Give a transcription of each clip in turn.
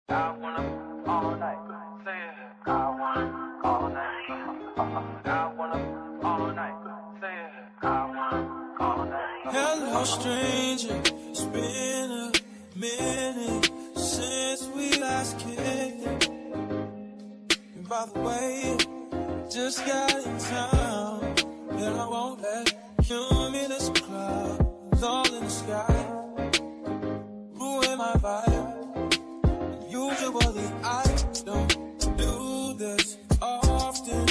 I wanna all night. Say it. I wanna all night. I wanna all night. Say it. I wanna all night. Hello, stranger. It's been a minute since we last kicked it. And by the way, just got in town, and I won't let cumulus clouds all in the sky ruin my vibe. Usually I don't do this often,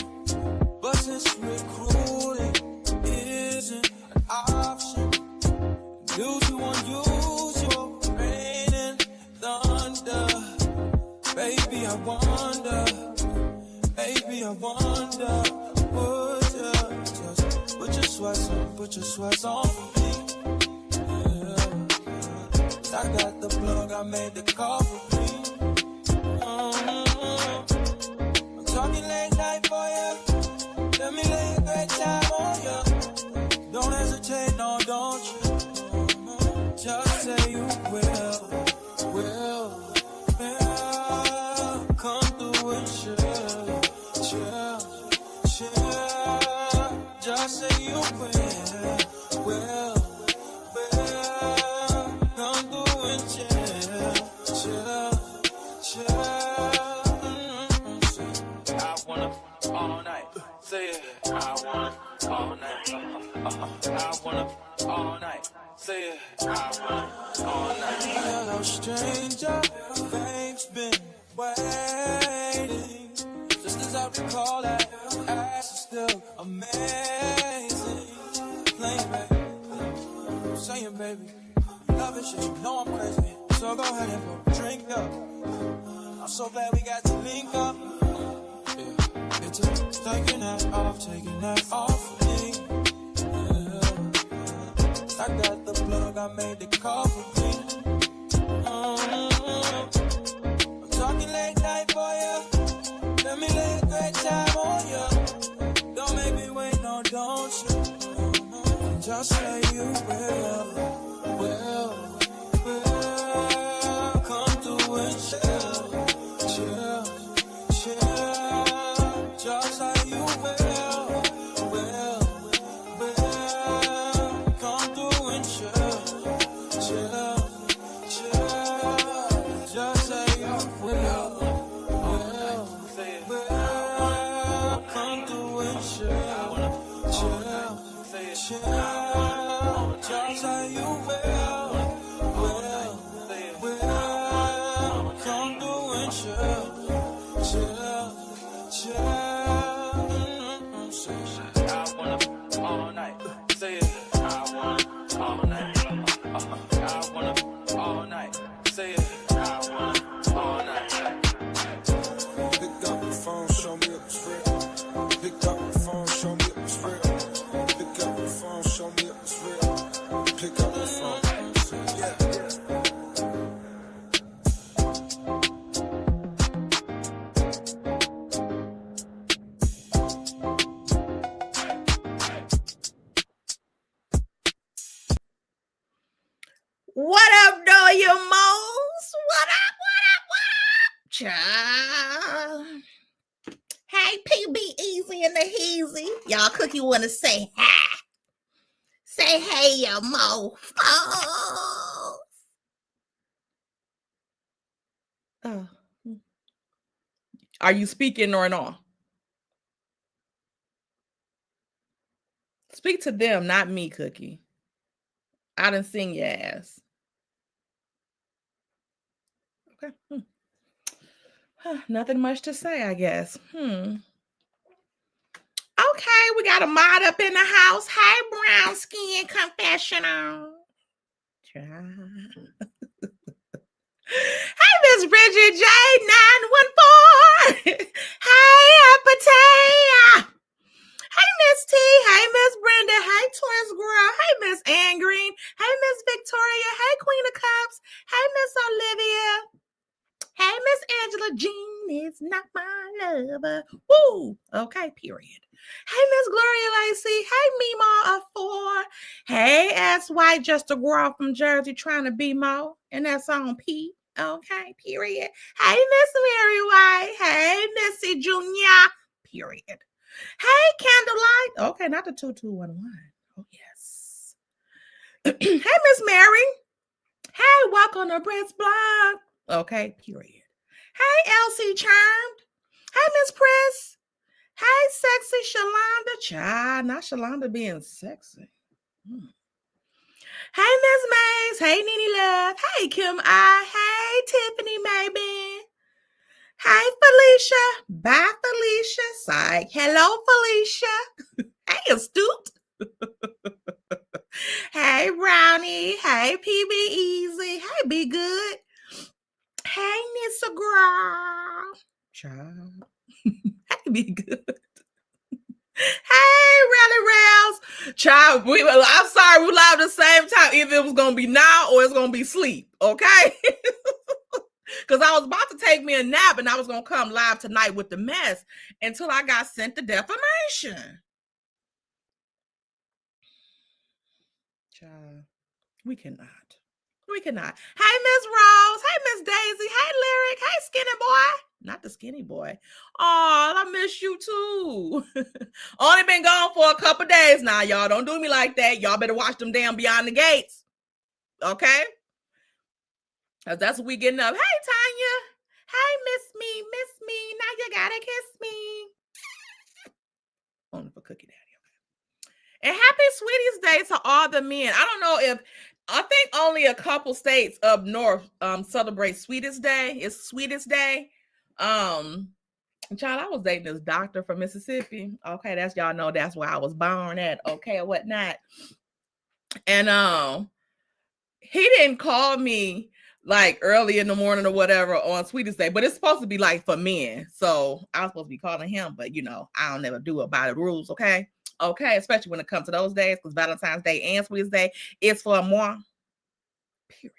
but since recruiting isn't an option, due to unusual rain and thunder, baby I wonder, would you just put your sweats on for me? Yeah. I got the plug, I made the call for me. I'm talking late night for you. Let me lay a great time on you. Don't hesitate, no, don't you? Just say you will. Come through and chill. Just say you will. Come through and chill. I wanna all night. Say it. I wanna all night. I wanna all night. Say it. I wanna all night. Hello, stranger. Fame's been waiting. Just as I recall that ass is still amazing. Playing, baby. Saying, baby. Love it, shit, you know I'm crazy. So go ahead and put a drink up. I'm so glad we got to link up. Yeah, it's taking that off of me. Yeah. I got the plug, I made the call for me. I'm talking late night for you. Let me lay a great time on you. Don't make me wait, no, don't you? Just say you will. Come through and chill. Just like you will. Come through and chill. Just like you will. Come through and chill. Just like you will. Come through and chill. I wanna all night. Say it. I wanna all night. I wanna all night. Say it. I wanna all night. Pick up the phone, show me up the script. Pick up the phone, show me up the script. Pick up the phone, show me up the script. Pick up the phone. Yeah. What up, do you moles? What up? Child. Hey, PB Easy and the Heezy. Y'all Cookie want to say hi. Say hey, you mofos. Are you speaking or not? Speak to them, not me, Cookie. I done sing your ass. Okay. Nothing much to say, I guess. Okay, we got a mod up in the house. Hey, brown skin confessional. Hey, Miss Bridget J914. Hey, Potato. Hey, Miss T. Hey, Miss Brenda. Hey, Twins Girl. Hey, Miss Ann Green. Hey, Miss Victoria. Hey, Queen of Cups. Hey, Miss Olivia. Hey, Miss Angela. Jean is not my lover. Woo. Okay, period. Hey, Miss Gloria Lacey. Hey, Mima of 4. Hey, S. White, just a girl from Jersey trying to be more. And that's on P. Okay, period. Hey, Miss Mary White. Hey, Missy Junior. Period. Hey, Candlelight. Okay, not the 2211. Oh, yes. Hey, Miss Mary. Hey, welcome to Brett's Blog. Okay, period. Hey, Elsie Charmed. Hey, Miss Press. Hey, sexy Shalonda. Child, not Shalonda being sexy. Hey, Miss Mays. Hey, Nene Love. Hey, Kim I. Hey, Tiffany Mayben. Hey, Felicia. Bye, Felicia. Psych. Hello, Felicia. Hey, Astute. Hey, Brownie. Hey, PB Easy. Hey, Be Good. Hey, Nissa Girl. Child. Hey, Be Good. Hey, Rally Rails. Child, I'm sorry, we live at the same time. Either it was going to be now or it's going to be sleep, okay? Because I was about to take me a nap and I was going to come live tonight with the mess until I got sent the defamation. Child, we cannot. We cannot. Hey, Miss Rose. Hey, Miss Daisy. Hey, Lyric. Hey, Skinny Boy. Not the Skinny Boy. Oh, I miss you too. Only been gone for a couple days now, y'all. Don't do me like that. Y'all better watch them damn Beyond the Gates. Okay? Because that's what we getting up. Hey, Tanya. Hey, miss me. Now you gotta kiss me. Only for Cookie Daddy. Okay? And happy Sweeties Day to all the men. I don't know if I think only a couple states up north celebrate Sweetest Day. It's Sweetest Day. Child, I was dating this doctor from Mississippi. Okay, that's y'all know that's where I was born at. Okay, or whatnot. And he didn't call me like early in the morning or whatever on Sweetest Day, but it's supposed to be like for men. So I was supposed to be calling him, but you know, I don't never do it by the rules. Okay. Okay, especially when it comes to those days, because Valentine's Day and Sweetest Day is for moi. Period.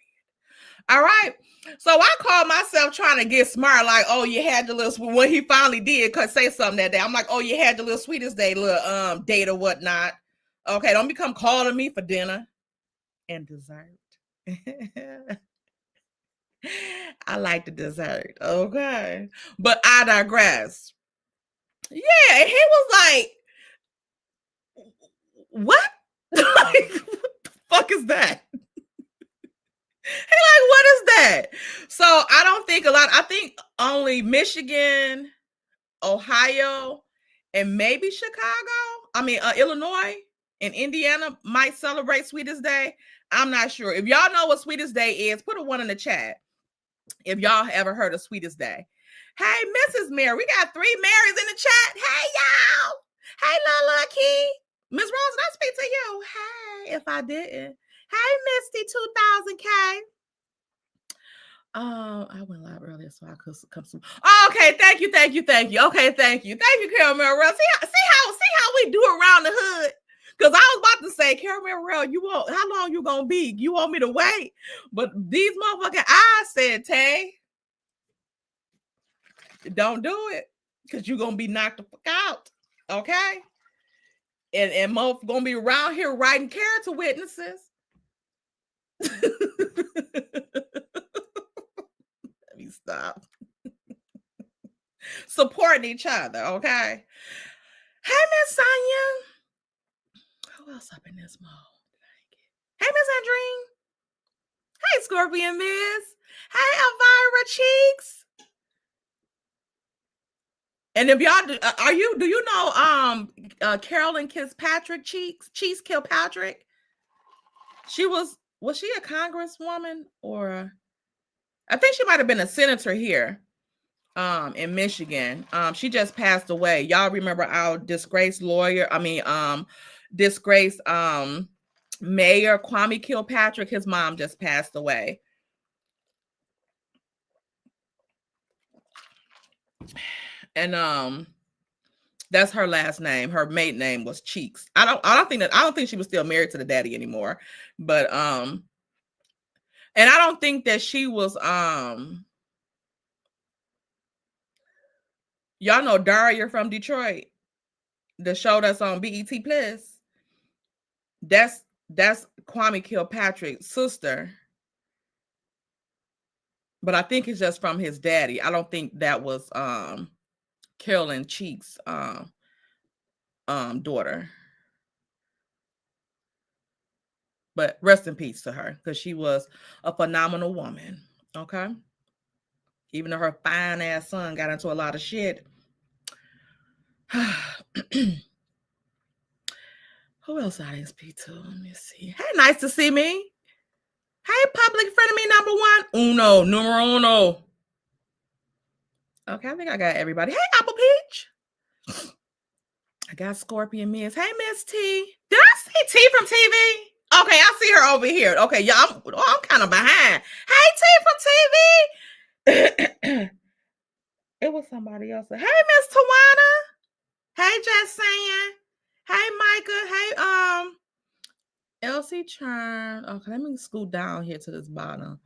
All right. So I called myself trying to get smart, like, oh, you had your little when he finally did say something that day. I'm like, oh, you had your little Sweetest Day, little date or whatnot. Okay, don't become calling me for dinner and dessert. I like the dessert. Okay. But I digress. Yeah, and he was like, what? Like, what the fuck is that? He like, what is that? So I don't think I think only Michigan, Ohio, and maybe Chicago. I mean, Illinois and Indiana might celebrate Sweetest Day. I'm not sure. If y'all know what Sweetest Day is, put a 1 in the chat. If y'all ever heard of Sweetest Day. Hey, Mrs. Mary. We got 3 Marys in the chat. Hey, y'all. Hey, Lola Key. Miss Rose, did I speak to you? Hey, if I didn't. Hey, Misty 2000K. I went live earlier, so I could come soon. Oh, okay, thank you. Okay, thank you, Carol Merrill. See how we do around the hood. Because I was about to say, Carol Merrill, how long you gonna be? You want me to wait? But these motherfucking eyes said, Tay, don't do it, because you're gonna be knocked the fuck out. Okay? And Mo's gonna be around here writing character witnesses. Let me stop. Supporting each other, okay? Hey, Miss Sonia. Who else up in this mode? Hey, Miss Andrine. Hey, Scorpion Miss. Hey, Elvira Cheeks. And if y'all do you know Carolyn Kilpatrick Cheeks Kilpatrick? Was she a congresswoman, or I think she might have been a senator here in Michigan. She just passed away. Y'all remember our disgraced lawyer? Disgraced Mayor Kwame Kilpatrick. His mom just passed away. And that's her last name. Her maiden name was Cheeks. I don't think she was still married to the daddy anymore. But and I don't think that she was y'all know Daria from Detroit, the show that's on BET Plus. That's Kwame Kilpatrick's sister. But I think it's just from his daddy. I don't think that was Carolyn Cheek's daughter. But rest in peace to her, because she was a phenomenal woman. Okay. Even though her fine ass son got into a lot of shit. Who else I didn't speak to? Let me see. Hey, nice to see me. Hey, public friend of me number one. Numero uno. Okay, I think I got everybody. Hey, Apple Peach. I got Scorpion Miss. Hey, Miss T. Did I see T from TV? Okay, I see her over here. Okay, y'all, I'm kind of behind. Hey, T from TV. It was somebody else. Hey, Miss Tawana. Hey, just saying. Hey, Micah. Hey, Elsie Charm. Okay, let me scoot down here to this bottom.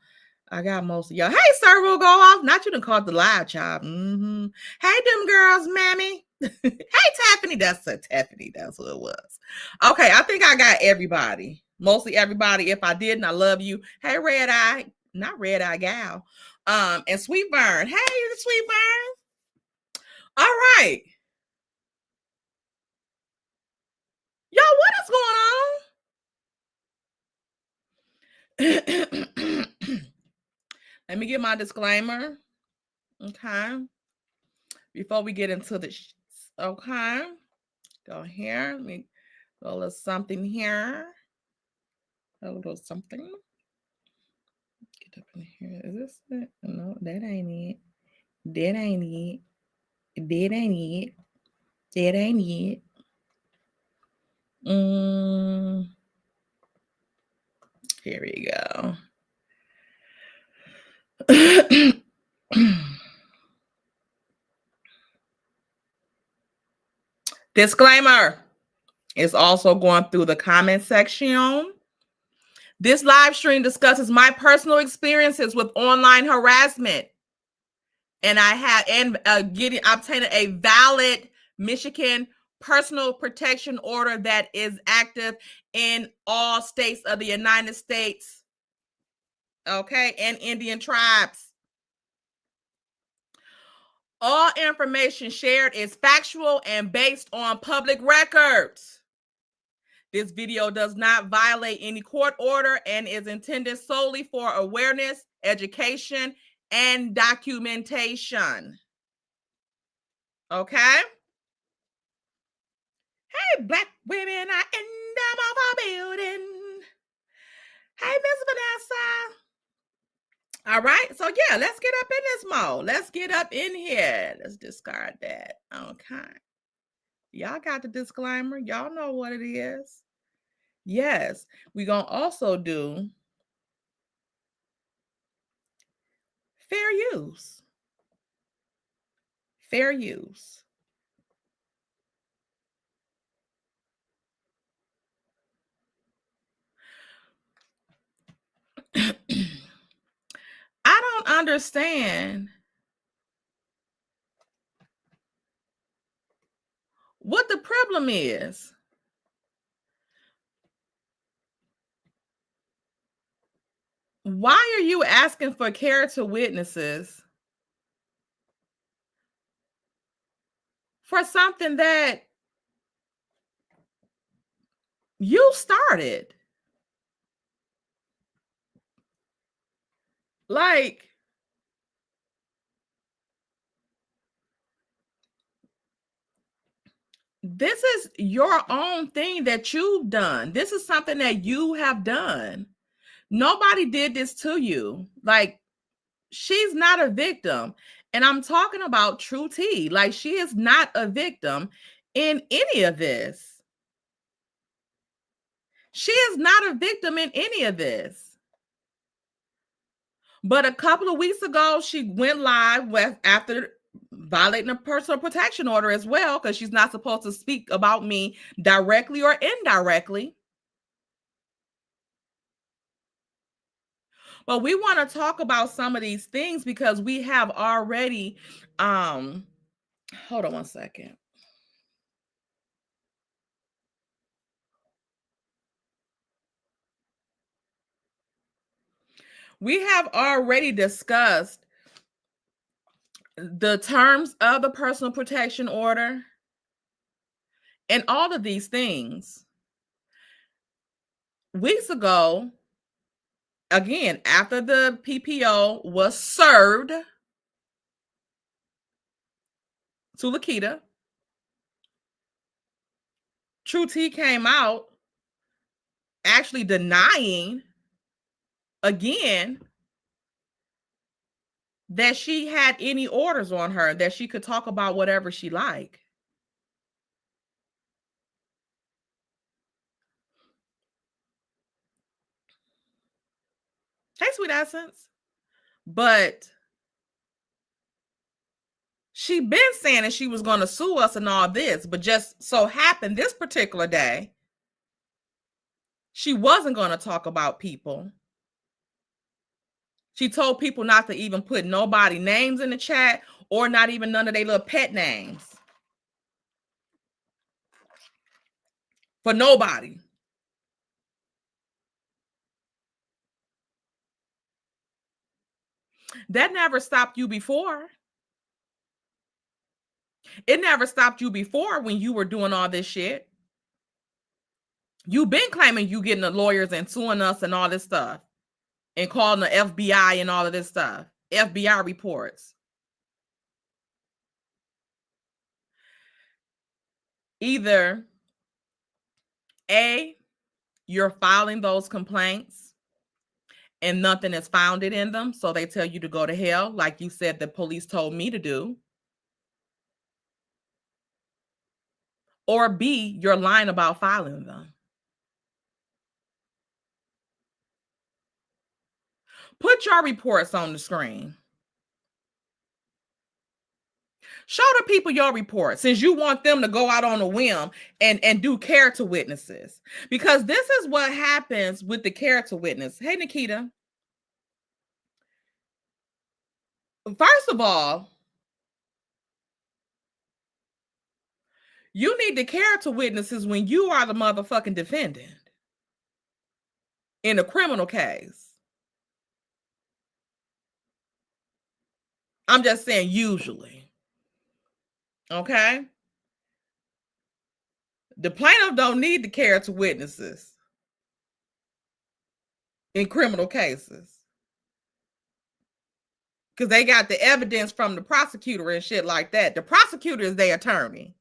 I got most of y'all. Hey, sir, we'll go off. Not you done caught the live child. Mm-hmm. Hey, them girls, mammy. Hey, Taffany. That's a Taffany. That's what it was. Okay, I think I got everybody. Mostly everybody. If I didn't, I love you. Hey, Red Eye. Not Red Eye Gal. And Sweet Burn. Hey, Sweet Burn. All right. Y'all, what is going on? Let me get my disclaimer. Okay. Before we get into the okay. Go here. Let me go a little something here. A little something. Get up in here. Is this it? No, that ain't it. That ain't it. That ain't it. That ain't it. Here we go. Disclaimer. It's also going through the comment section. This live stream discusses my personal experiences with online harassment, and I have obtaining a valid Michigan personal protection order that is active in all states of the United States. Okay, and Indian tribes. All information shared is factual and based on public records. This video does not violate any court order and is intended solely for awareness, education, and documentation. Okay? Hey, black women are in the building. Hey, Miss Vanessa. All right, so yeah, let's get up in this mode. Let's get up in here. Let's discard that. Okay. Y'all got the disclaimer. Y'all know what it is. Yes, we're going to also do fair use. Fair use. I don't understand what the problem is. Why are you asking for character witnesses for something that you started? Like, this is your own thing that you've done. This is something that you have done. Nobody did this to you. Like, she's not a victim. And I'm talking about True T. Like, she is not a victim in any of this. She is not a victim in any of this. But a couple of weeks ago, she went live after violating a personal protection order as well, because she's not supposed to speak about me directly or indirectly. But we want to talk about some of these things because we have already, hold on one second. We have already discussed the terms of the personal protection order and all of these things. Weeks ago, again, after the PPO was served to Lakita, True T came out actually denying again that she had any orders on her, that she could talk about whatever she liked. Hey, Sweet Essence. But she been saying that she was going to sue us and all this, but just so happened this particular day, she wasn't going to talk about people. She told people not to even put nobody names in the chat or not even none of their little pet names. For nobody. That never stopped you before. It never stopped you before when you were doing all this shit. You've been claiming you getting the lawyers and suing us and all this stuff and calling the FBI and all of this stuff. FBI reports. Either A, you're filing those complaints and nothing is founded in them, so they tell you to go to hell, like you said the police told me to do. Or B, you're lying about filing them. Put your reports on the screen. Show the people your report, since you want them to go out on a whim and do character witnesses. Because this is what happens with the character witness. Hey, Nikita. First of all, you need the character witnesses when you are the motherfucking defendant in a criminal case. I'm just saying usually. Okay? The plaintiff don't need the character witnesses in criminal cases. Because they got the evidence from the prosecutor and shit like that. The prosecutor is their attorney.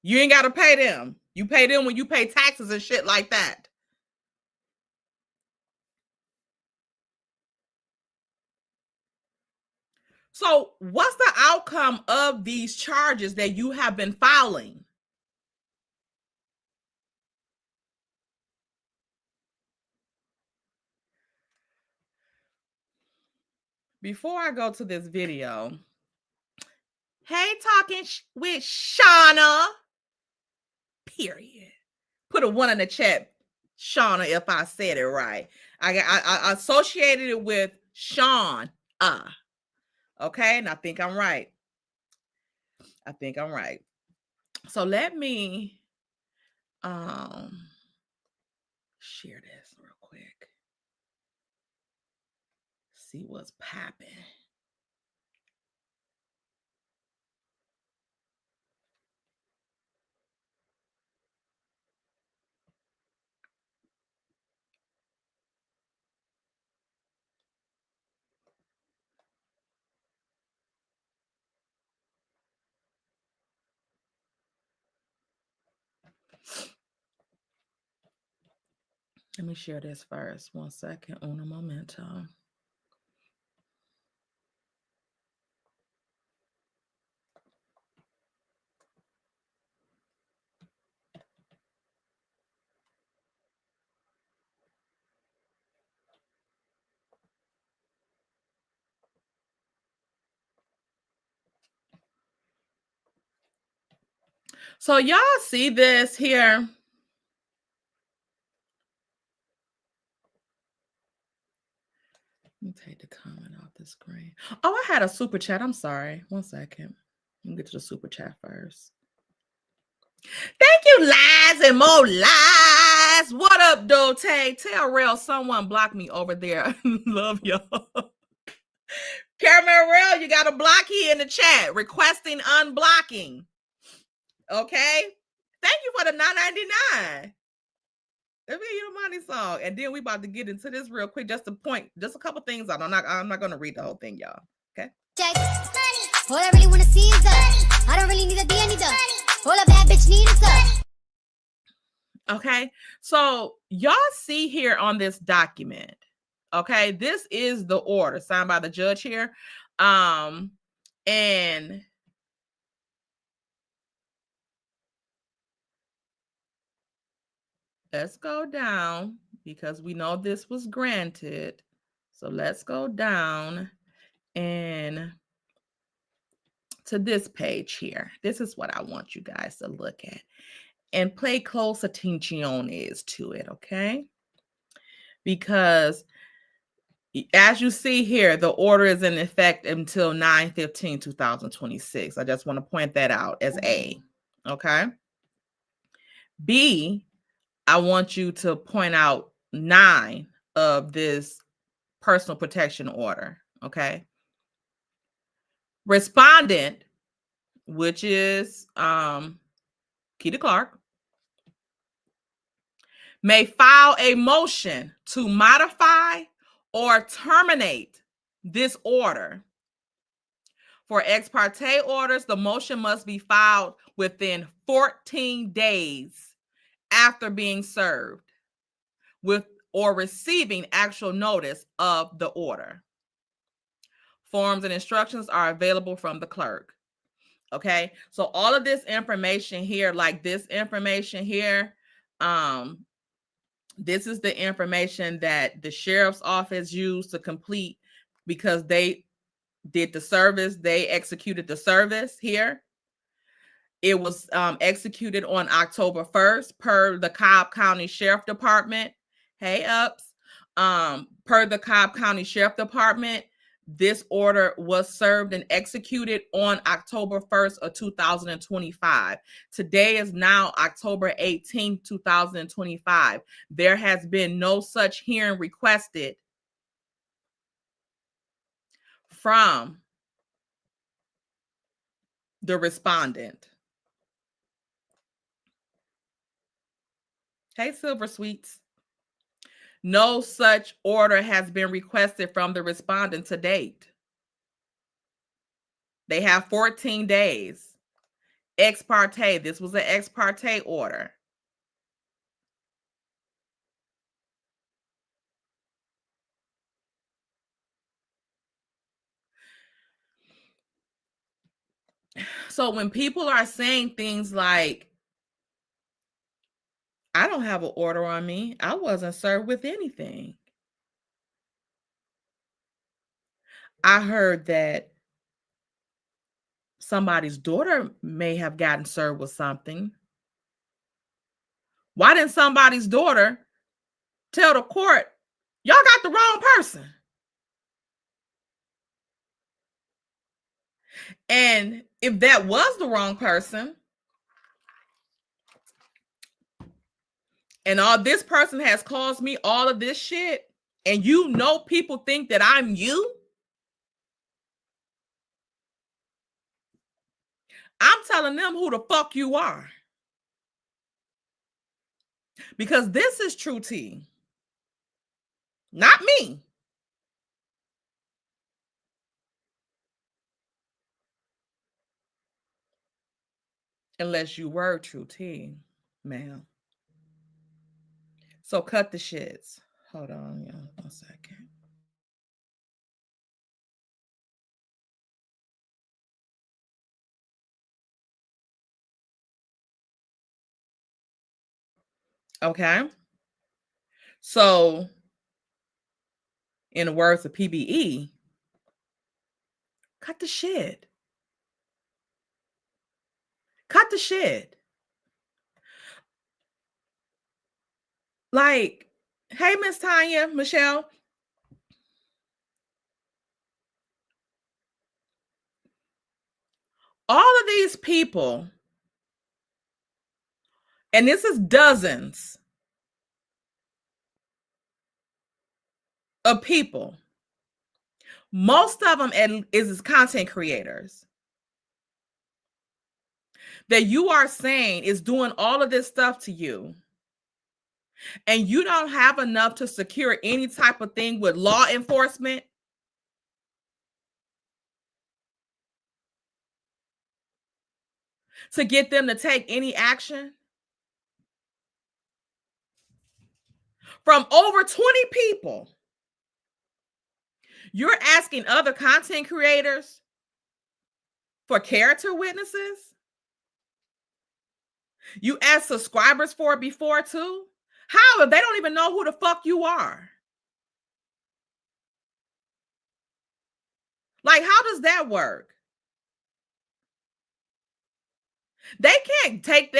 You ain't got to pay them. You pay them when you pay taxes and shit like that. So what's the outcome of these charges that you have been filing? Before I go to this video, hey, talking with Shauna, period. Put a 1 in the chat, Shauna, if I said it right. I associated it with Sean. Okay, and I think I'm right. So let me share this real quick. See what's popping. Let me share this first. 1 second. Un momento. So y'all see this here? Let me take the comment off the screen. Oh, I had a super chat. I'm sorry. 1 second. Let me get to the super chat first. Thank you, lies and more lies. Yes, what up, Dote? Tell Rail someone block me over there. Love y'all. Caramel Rail, you got a block here in the chat requesting unblocking. Okay. Thank you for the $9.99. Let me hear the money song. And then we about to get into this real quick. Just a point, just a couple things out. I'm not gonna read the whole thing, y'all. Okay. Check. All I really wanna see is the I don't really need a D, I need the all a bad bitch need is the. Okay, so y'all see here on this document, okay, this is the order signed by the judge here. And let's go down because we know this was granted. So let's go down and to this page here. This is what I want you guys to look at and pay close attention is to it, okay? Because as you see here, the order is in effect until 9/15/2026. I just want to point that out as A, okay? B, I want you to point out 9 of this personal protection order, okay? Respondent, which is Keita Clark, may file a motion to modify or terminate this order. For ex parte orders, the motion must be filed within 14 days after being served with or receiving actual notice of the order. Forms and instructions are available from the clerk. Okay, so all of this information here, like this information here, this is the information that the sheriff's office used to complete because they did the service. They executed the service here. It was executed on October 1st per the Cobb County Sheriff Department. Hey, ups. Per the Cobb County Sheriff Department, this order was served and executed on October 1st of 2025. Today is now October 18th, 2025. There has been no such hearing requested from the respondent. Hey, Silver Sweets. No such order has been requested from the respondent to date. They have 14 days. Ex parte, this was an ex parte order. So when people are saying things like, I don't have an order on me, I wasn't served with anything. I heard that somebody's daughter may have gotten served with something. Why didn't somebody's daughter tell the court, y'all got the wrong person? And if that was the wrong person, and all this person has caused me all of this shit, and you know people think that I'm you, I'm telling them who the fuck you are. Because this is true tea. Not me. Unless you were true tea, ma'am. So cut the shits. Hold on, y'all. 1 second. Okay. So, in the words of PBE, cut the shit. Cut the shit. Like, hey, Miss Tanya, Michelle. All of these people, and this is dozens, of people, most of them is content creators, that you are saying is doing all of this stuff to you, and you don't have enough to secure any type of thing with law enforcement, to get them to take any action. From over 20 people, you're asking other content creators for character witnesses? You asked subscribers for it before too? How? If they don't even know who the fuck you are? Like, how does that work? They can't take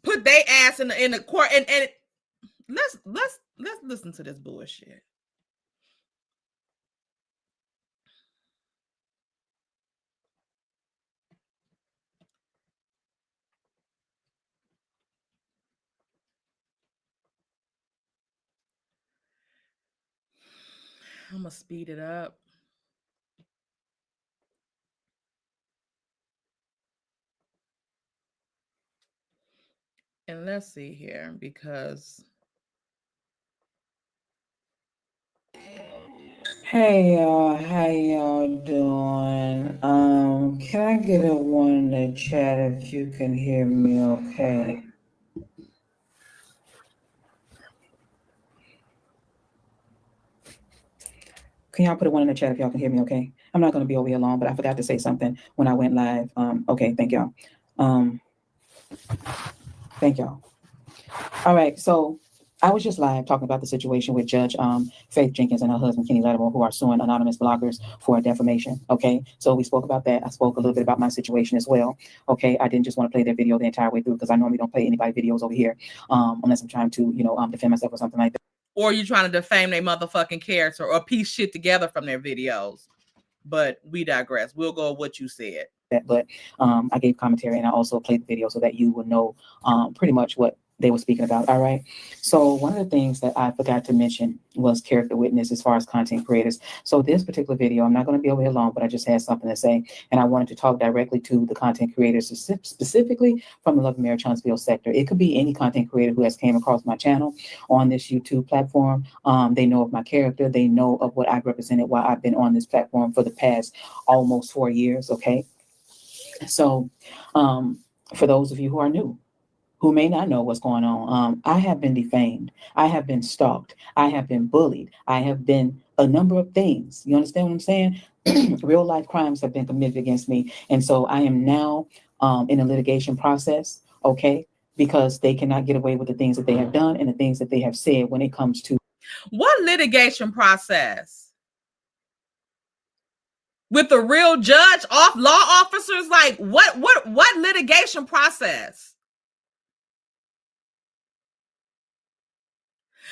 put their ass in the court and let's listen to this bullshit. I'm gonna speed it up. And let's see here, because Hey y'all, how y'all doing? Can I get a one in the chat if you can hear me okay? Can y'all put a one in the chat if y'all can hear me okay? I'm not gonna be over here long, but I forgot to say something when I went live. Okay, thank y'all. Thank y'all. All right, so I was just live talking about the situation with Judge Faith Jenkins and her husband Kenny Lattimore, who are suing anonymous bloggers for defamation. Okay, so we spoke about that. I spoke a little bit about my situation as well. Okay, I didn't just want to play their video the entire way through because I normally don't play anybody videos over here unless I'm trying to, defend myself or something like that. Or you trying to defame their motherfucking character or piece shit together from their videos. But we digress. We'll go with what you said. But I gave commentary and I also played the video so that you would know pretty much what they were speaking about. All right. So one of the things that I forgot to mention was character witness as far as content creators. So this particular video, I'm not going to be over here long, but I just had something to say. And I wanted to talk directly to the content creators, specifically from the Love and Marriage Huntsville sector. It could be any content creator who has came across my channel on this YouTube platform. They know of my character. They know of what I've represented while I've been on this platform for the past almost 4 years. Okay. So for those of you who are new, who may not know what's going on, I have been defamed. I have been stalked. I have been bullied. I have been a number of things. You understand what I'm saying? Real life crimes have been committed against me. And so I am now in a litigation process, okay? Because they cannot get away with the things that they have done and the things that they have said when it comes to. What litigation process? With the real judge, law officers? Like what litigation process?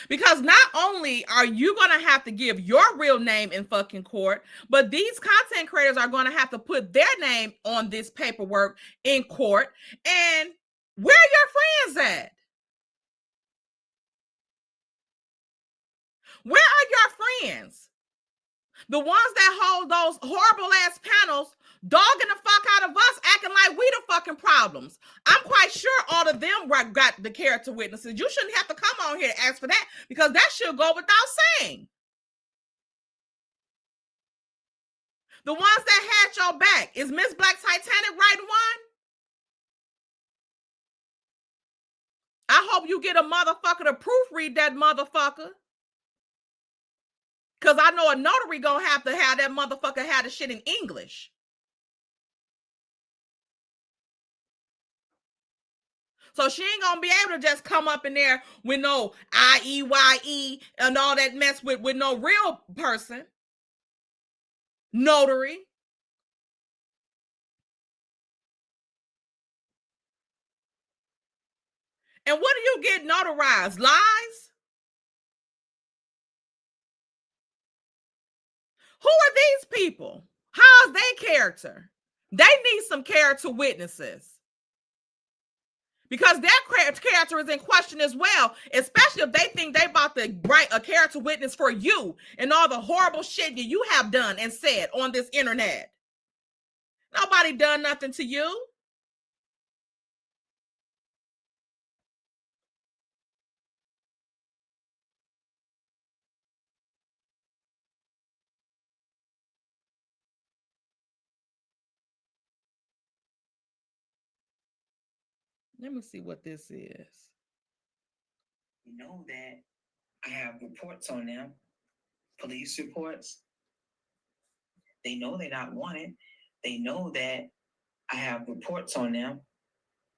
Because not only are you going to have to give your real name in fucking court, but these content creators are going to have to put their name on this paperwork in court. And where are your friends at? Where are your friends? The ones that hold those horrible ass panels, dogging the fuck out of us, acting like we the fucking problems. I'm quite sure all of them got the character witnesses. You shouldn't have to come on here and ask for that, because that should go without saying. The ones that had your back, is Miss Black Titanic writing one? I hope you get a motherfucker to proofread that motherfucker. Because I know a notary gonna have to have that motherfucker have the shit in English. So she ain't gonna be able to just come up in there with no IEYE and all that mess with no real person. Notary. And what do you get notarized? Lies? Who are these people? How's their character? They need some character witnesses. because their character is in question as well, especially if they think they about to write a character witness for you and all the horrible shit that you have done and said on this internet. Nobody done nothing to you. Let me see what this is. You know that I have reports on them, police reports. They know they're not wanted. They know that I have reports on them,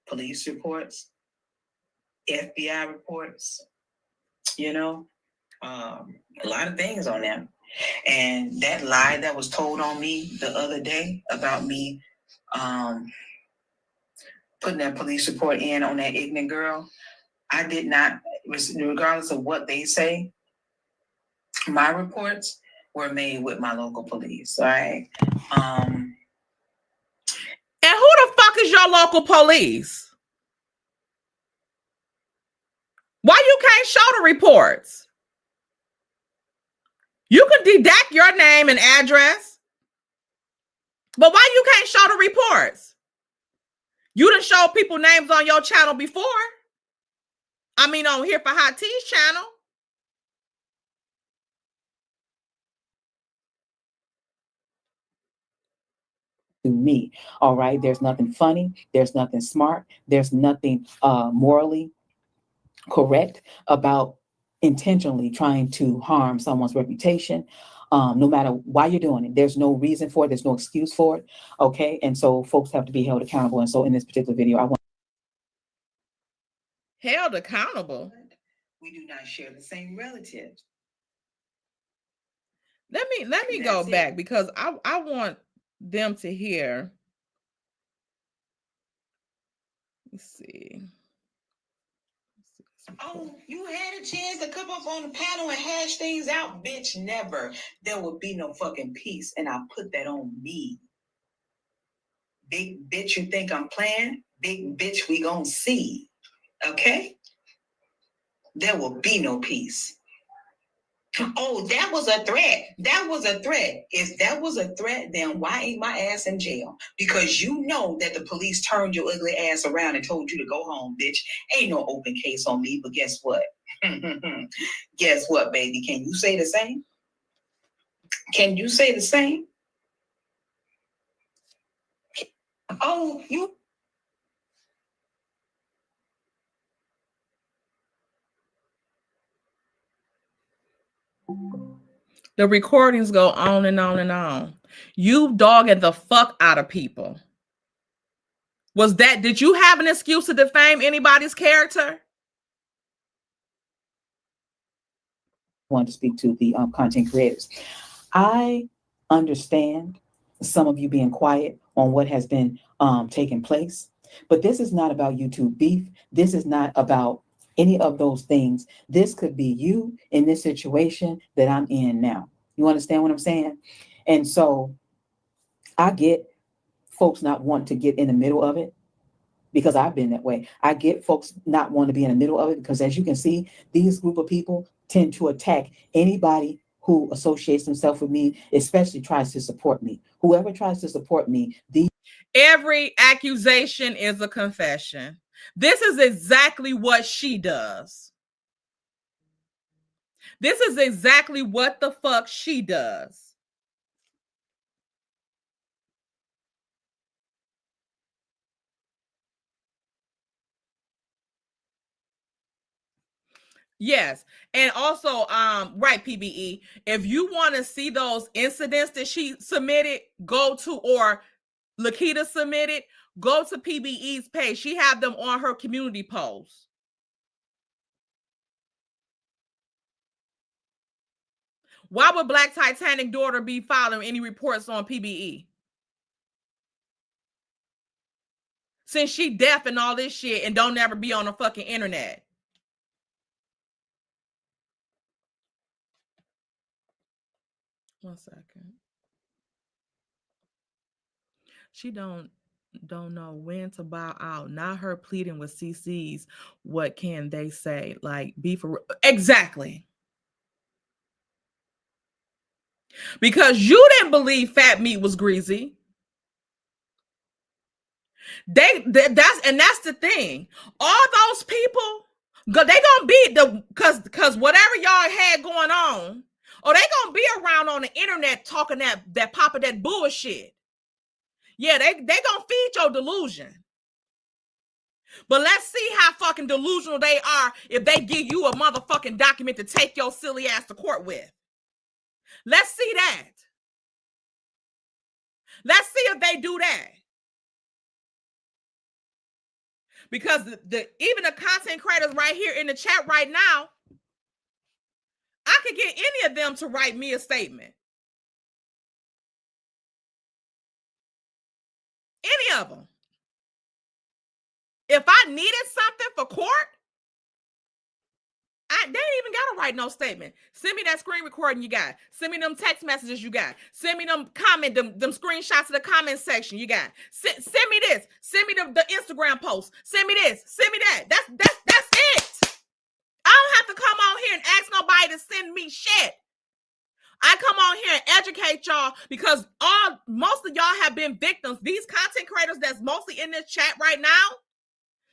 police reports, FBI reports, you know, a lot of things on them. And that lie that was told on me the other day about me putting that police report in on that ignorant girl, I did not, regardless of what they say, my reports were made with my local police, all right? And who the fuck is your local police? Why you can't show the reports? You can deduct your name and address, but why you can't show the reports? You done show people names on your channel before. I mean, on Here for Hot Tea's channel. To me, all right? There's nothing funny. There's nothing smart. There's nothing morally correct about intentionally trying to harm someone's reputation. No matter why you're doing it, there's no reason for it. There's no excuse for it. Okay. And so folks have to be held accountable. And so in this particular video, I want Held accountable. We do not share the same relatives. Let me go back because I want them to hear. Let's see. Oh, you had a chance to come up on the panel and hash things out, bitch. Never. There will be no fucking peace. And I put that on me. Big bitch, you think I'm playing? Big bitch, we gonna see. Okay? There will be no peace. Oh, that was a threat. That was a threat. If that was a threat, then why ain't my ass in jail? Because you know that the police turned your ugly ass around and told you to go home, bitch. Ain't no open case on me, but guess what? Guess what, baby? Can you say the same? Can you say the same? Oh, you. The recordings go on and on and on. You dogging the fuck out of people. Did you have an excuse to defame anybody's character? I want to speak to the content creators. I understand some of you being quiet on what has been taking place, but this is not about YouTube beef. This is not about any of those things. This could be you in this situation that I'm in now. You understand what I'm saying? And so I get folks not wanting to get in the middle of it because I've been that way. I get folks not wanting to be in the middle of it because, as you can see, these group of people tend to attack anybody who associates themselves with me, especially tries to support me. Whoever tries to support me, every accusation is a confession. This is exactly what she does. This is exactly what the fuck she does. Yes. And also, right, PBE, if you want to see those incidents that she submitted, go to, or Lakita submitted, go to PBE's page. She have them on her community post. Why would Black Titanic daughter be filing any reports on PBE? Since she deaf and all this shit and don't ever be on the fucking internet. One second. She don't. don't know when to bow out. Not her pleading with CC's. What can they say? Like, be for exactly. Because you didn't believe fat meat was greasy. That's the thing. All those people, they gonna be because whatever y'all had going on, or they gonna be around on the internet talking that popping that bullshit. Yeah, they gonna feed your delusion. But let's see how fucking delusional they are if they give you a motherfucking document to take your silly ass to court with. Let's see that. Let's see if they do that. Because even the content creators right here in the chat right now, I could get any of them to write me a statement. Any of them. If I needed something for court, they ain't even gotta write no statement. Send me that screen recording you got. Send me them text messages you got. Send me them screenshots of the comment section you got. Send me this. Send me the Instagram post. Send me this. Send me that. That's it. I don't have to come on here and ask nobody to send me shit. I come on here and educate y'all because most of y'all have been victims. These content creators that's mostly in this chat right now,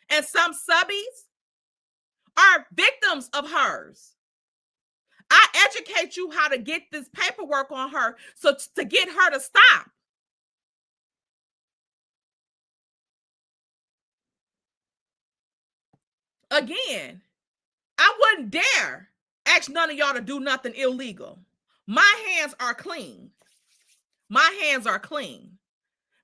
and some subbies, are victims of hers. I educate you how to get this paperwork on her so to get her to stop. Again, I wouldn't dare ask none of y'all to do nothing illegal. My hands are clean. My hands are clean.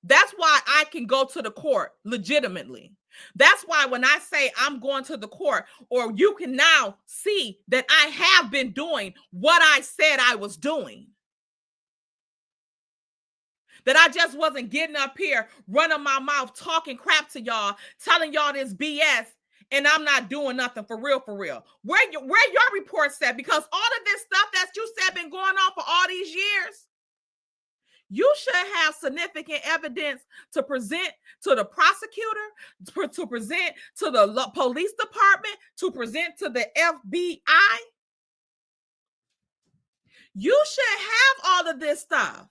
That's why I can go to the court legitimately. That's why when I say I'm going to the court, or you can now see that I have been doing what I said I was doing. That I just wasn't getting up here, running my mouth, talking crap to y'all, telling y'all this BS, and I'm not doing nothing for real, for real. Where your reports at? Because all of this stuff that you said been going on for all these years, you should have significant evidence to present to the prosecutor, to present to the police department, to present to the FBI. You should have all of this stuff.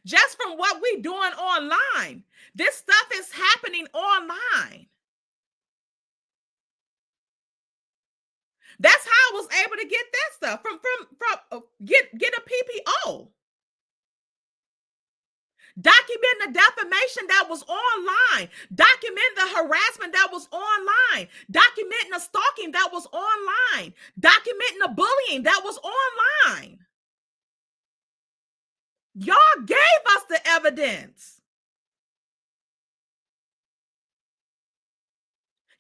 Just from what we doing online. This stuff is happening online. That's how I was able to get that stuff from get a PPO. Document the defamation that was online. Document the harassment that was online. Documenting the stalking that was online. Documenting the bullying that was online. Y'all gave us the evidence.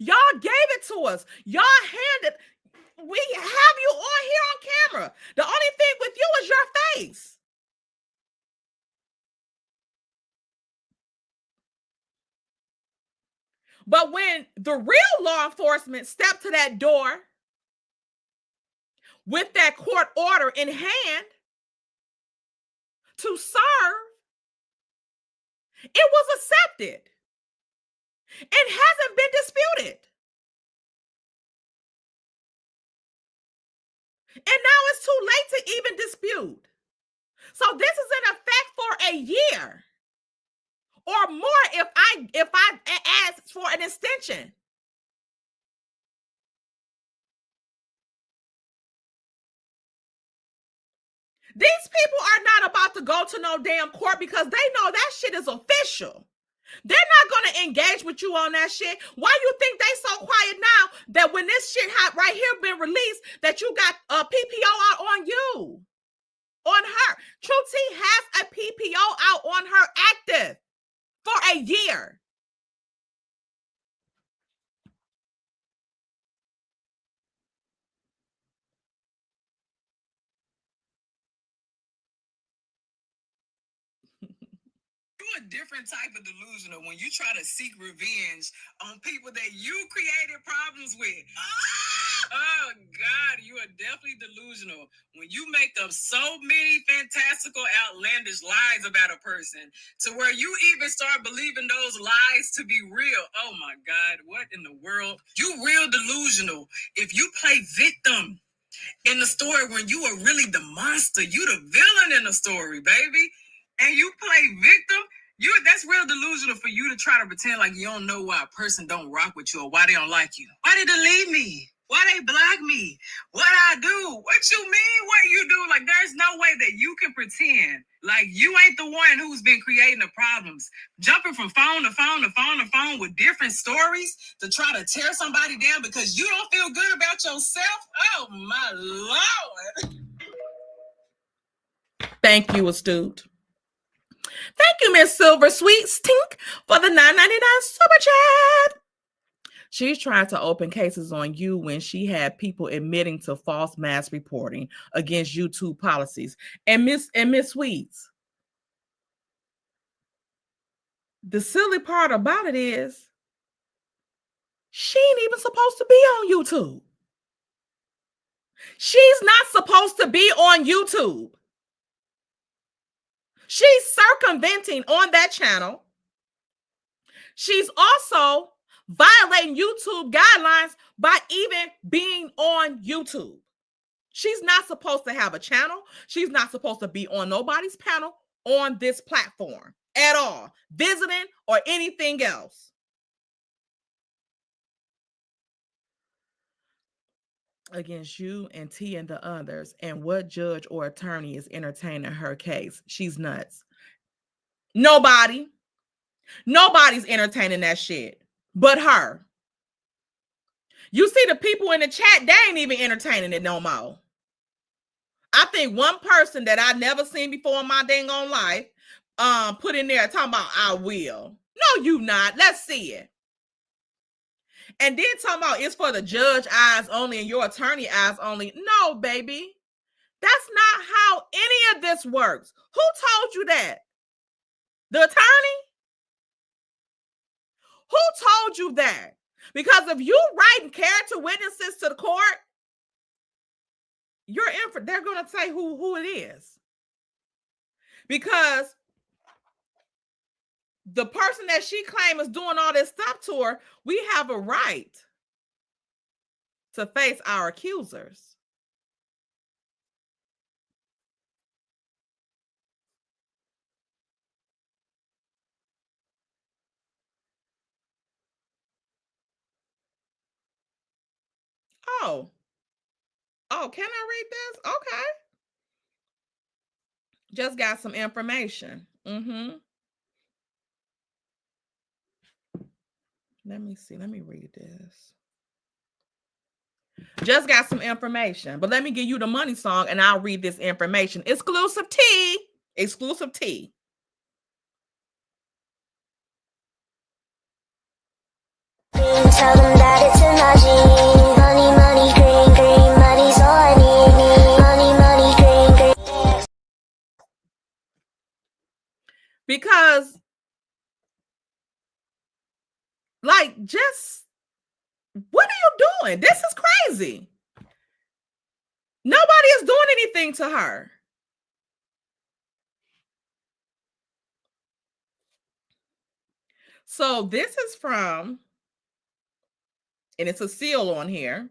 Y'all gave it to us. Y'all handed. We have you on here on camera. The only thing with you is your face. But when the real law enforcement stepped to that door with that court order in hand to serve, it was accepted and hasn't been disputed. And now it's too late to even dispute. So this is in effect for a year or more if I ask for an extension. These people are not about to go to no damn court because they know that shit is official. They're not going to engage with you on that shit. Why you think they so quiet now that when this shit right here been released that you got a PPO out on you, on her? True T has a PPO out on her active for a year. You're a different type of delusional when you try to seek revenge on people that you created problems with. Ah! Oh God, you are definitely delusional. When you make up so many fantastical, outlandish lies about a person to where you even start believing those lies to be real. Oh my God, what in the world? You real delusional. If you play victim in the story when you are really the monster, you the villain in the story, baby. And you play victim, that's real delusional for you to try to pretend like you don't know why a person don't rock with you or why they don't like you. Why they delete me? Why they block me? What I do? What you mean what you do? Like there's no way that you can pretend like you ain't the one who's been creating the problems. Jumping from phone to phone to phone to phone with different stories to try to tear somebody down because you don't feel good about yourself. Oh my Lord. Thank you, Astute. Thank you, Miss Silver Sweet Stink, for the $9.99 super chat. She's trying to open cases on you when she had people admitting to false mass reporting against YouTube policies. And Miss Sweets, the silly part about it is she ain't even supposed to be on YouTube. She's not supposed to be on YouTube. She's circumventing on that channel. She's also violating YouTube guidelines by even being on YouTube. She's not supposed to have a channel. She's not supposed to be on nobody's panel on this platform at all, visiting or anything else. Against you and T and the others, and what judge or attorney is entertaining her case? She's nuts. Nobody's entertaining that shit but her. You see the people in the chat, they ain't even entertaining it no more. I think one person that I never seen before in my dang on life put in there talking about I will. No, you not. Let's see it. And then talking about it's for the judge eyes only and your attorney eyes only. No, baby. That's not how any of this works. Who told you that? The attorney? Who told you that? Because if you writing character witnesses to the court, they're going to say who it is. Because the person that she claims is doing all this stuff to her, we have a right to face our accusers. Oh, can I read this? Okay. Just got some information. Let me see. Let me read this. Just got some information, but let me give you the money song and I'll read this information. Exclusive tea. Exclusive tea. Tell them that it's in my genes. Money, money, green, green, money's all I need. Money, money, green, green. Because, like, just what are you doing? This is crazy. Nobody is doing anything to her. So this is from, and it's a seal on here,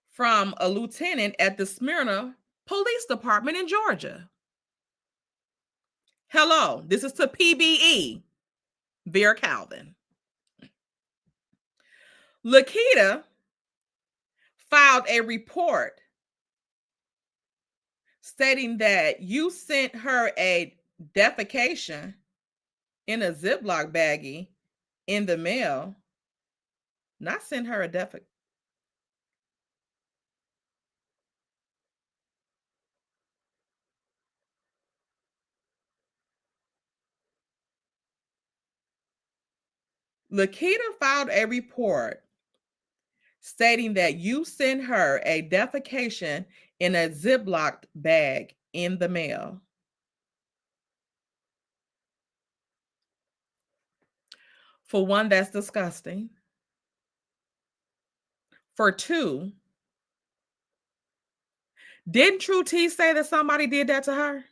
from a lieutenant at the Smyrna Police Department in Georgia. Hello, this is to PBE, Vera Calvin. Lakita filed a report stating that you sent her a defecation in a Ziploc baggie in the mail. Not sent her a defecation. Lakita filed a report stating that you sent her a defecation in a Ziploc bag in the mail. For one, that's disgusting. for 2. Didn't True T say that somebody did that to her?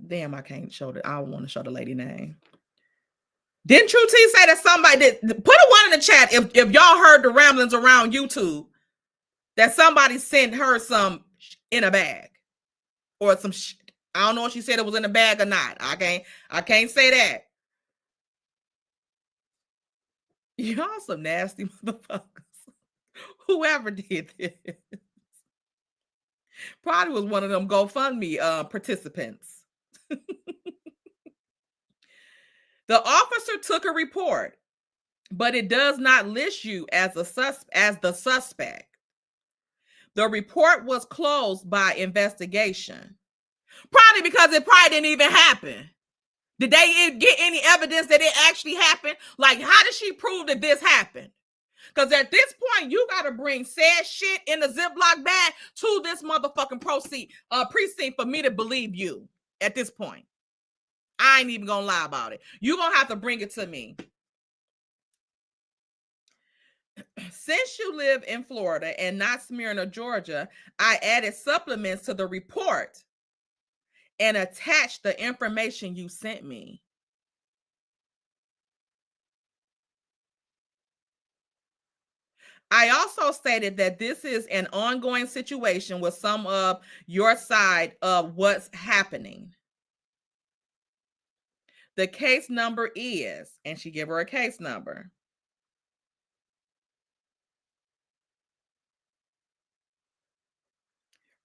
Damn, I can't show I don't want to show the lady name. Didn't True T say that somebody did? Put a 1 in the chat if y'all heard the ramblings around YouTube that somebody sent her some in a bag or some shit. I don't know if she said it was in a bag or not. I can't say that. Y'all some nasty motherfuckers. Whoever did this probably was one of them GoFundMe participants. The officer took a report, but it does not list you as the suspect. The report was closed by investigation. Probably because it probably didn't even happen. Did they get any evidence that it actually happened? Like, how did she prove that this happened? Because at this point, you got to bring said shit in a Ziploc bag to this motherfucking precinct for me to believe you at this point. I ain't even going to lie about it. You're going to have to bring it to me. Since you live in Florida and not Smyrna, Georgia, I added supplements to the report and attached the information you sent me. I also stated that this is an ongoing situation with some of your side of what's happening. The case number is, and she gave her a case number.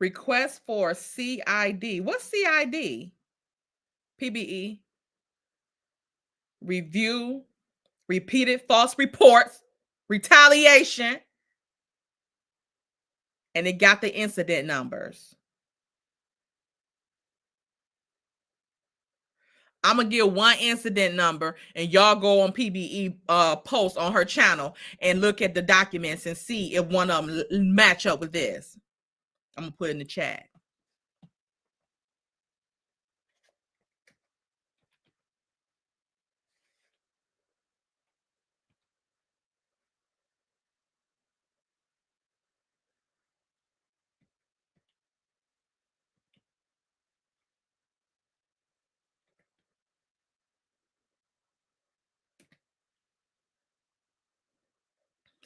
Request for CID. What's CID? PBE. Review, repeated false reports, retaliation. And it got the incident numbers. I'm going to give 1 incident number and y'all go on PBE post on her channel and look at the documents and see if one of them match up with this. I'm going to put it in the chat.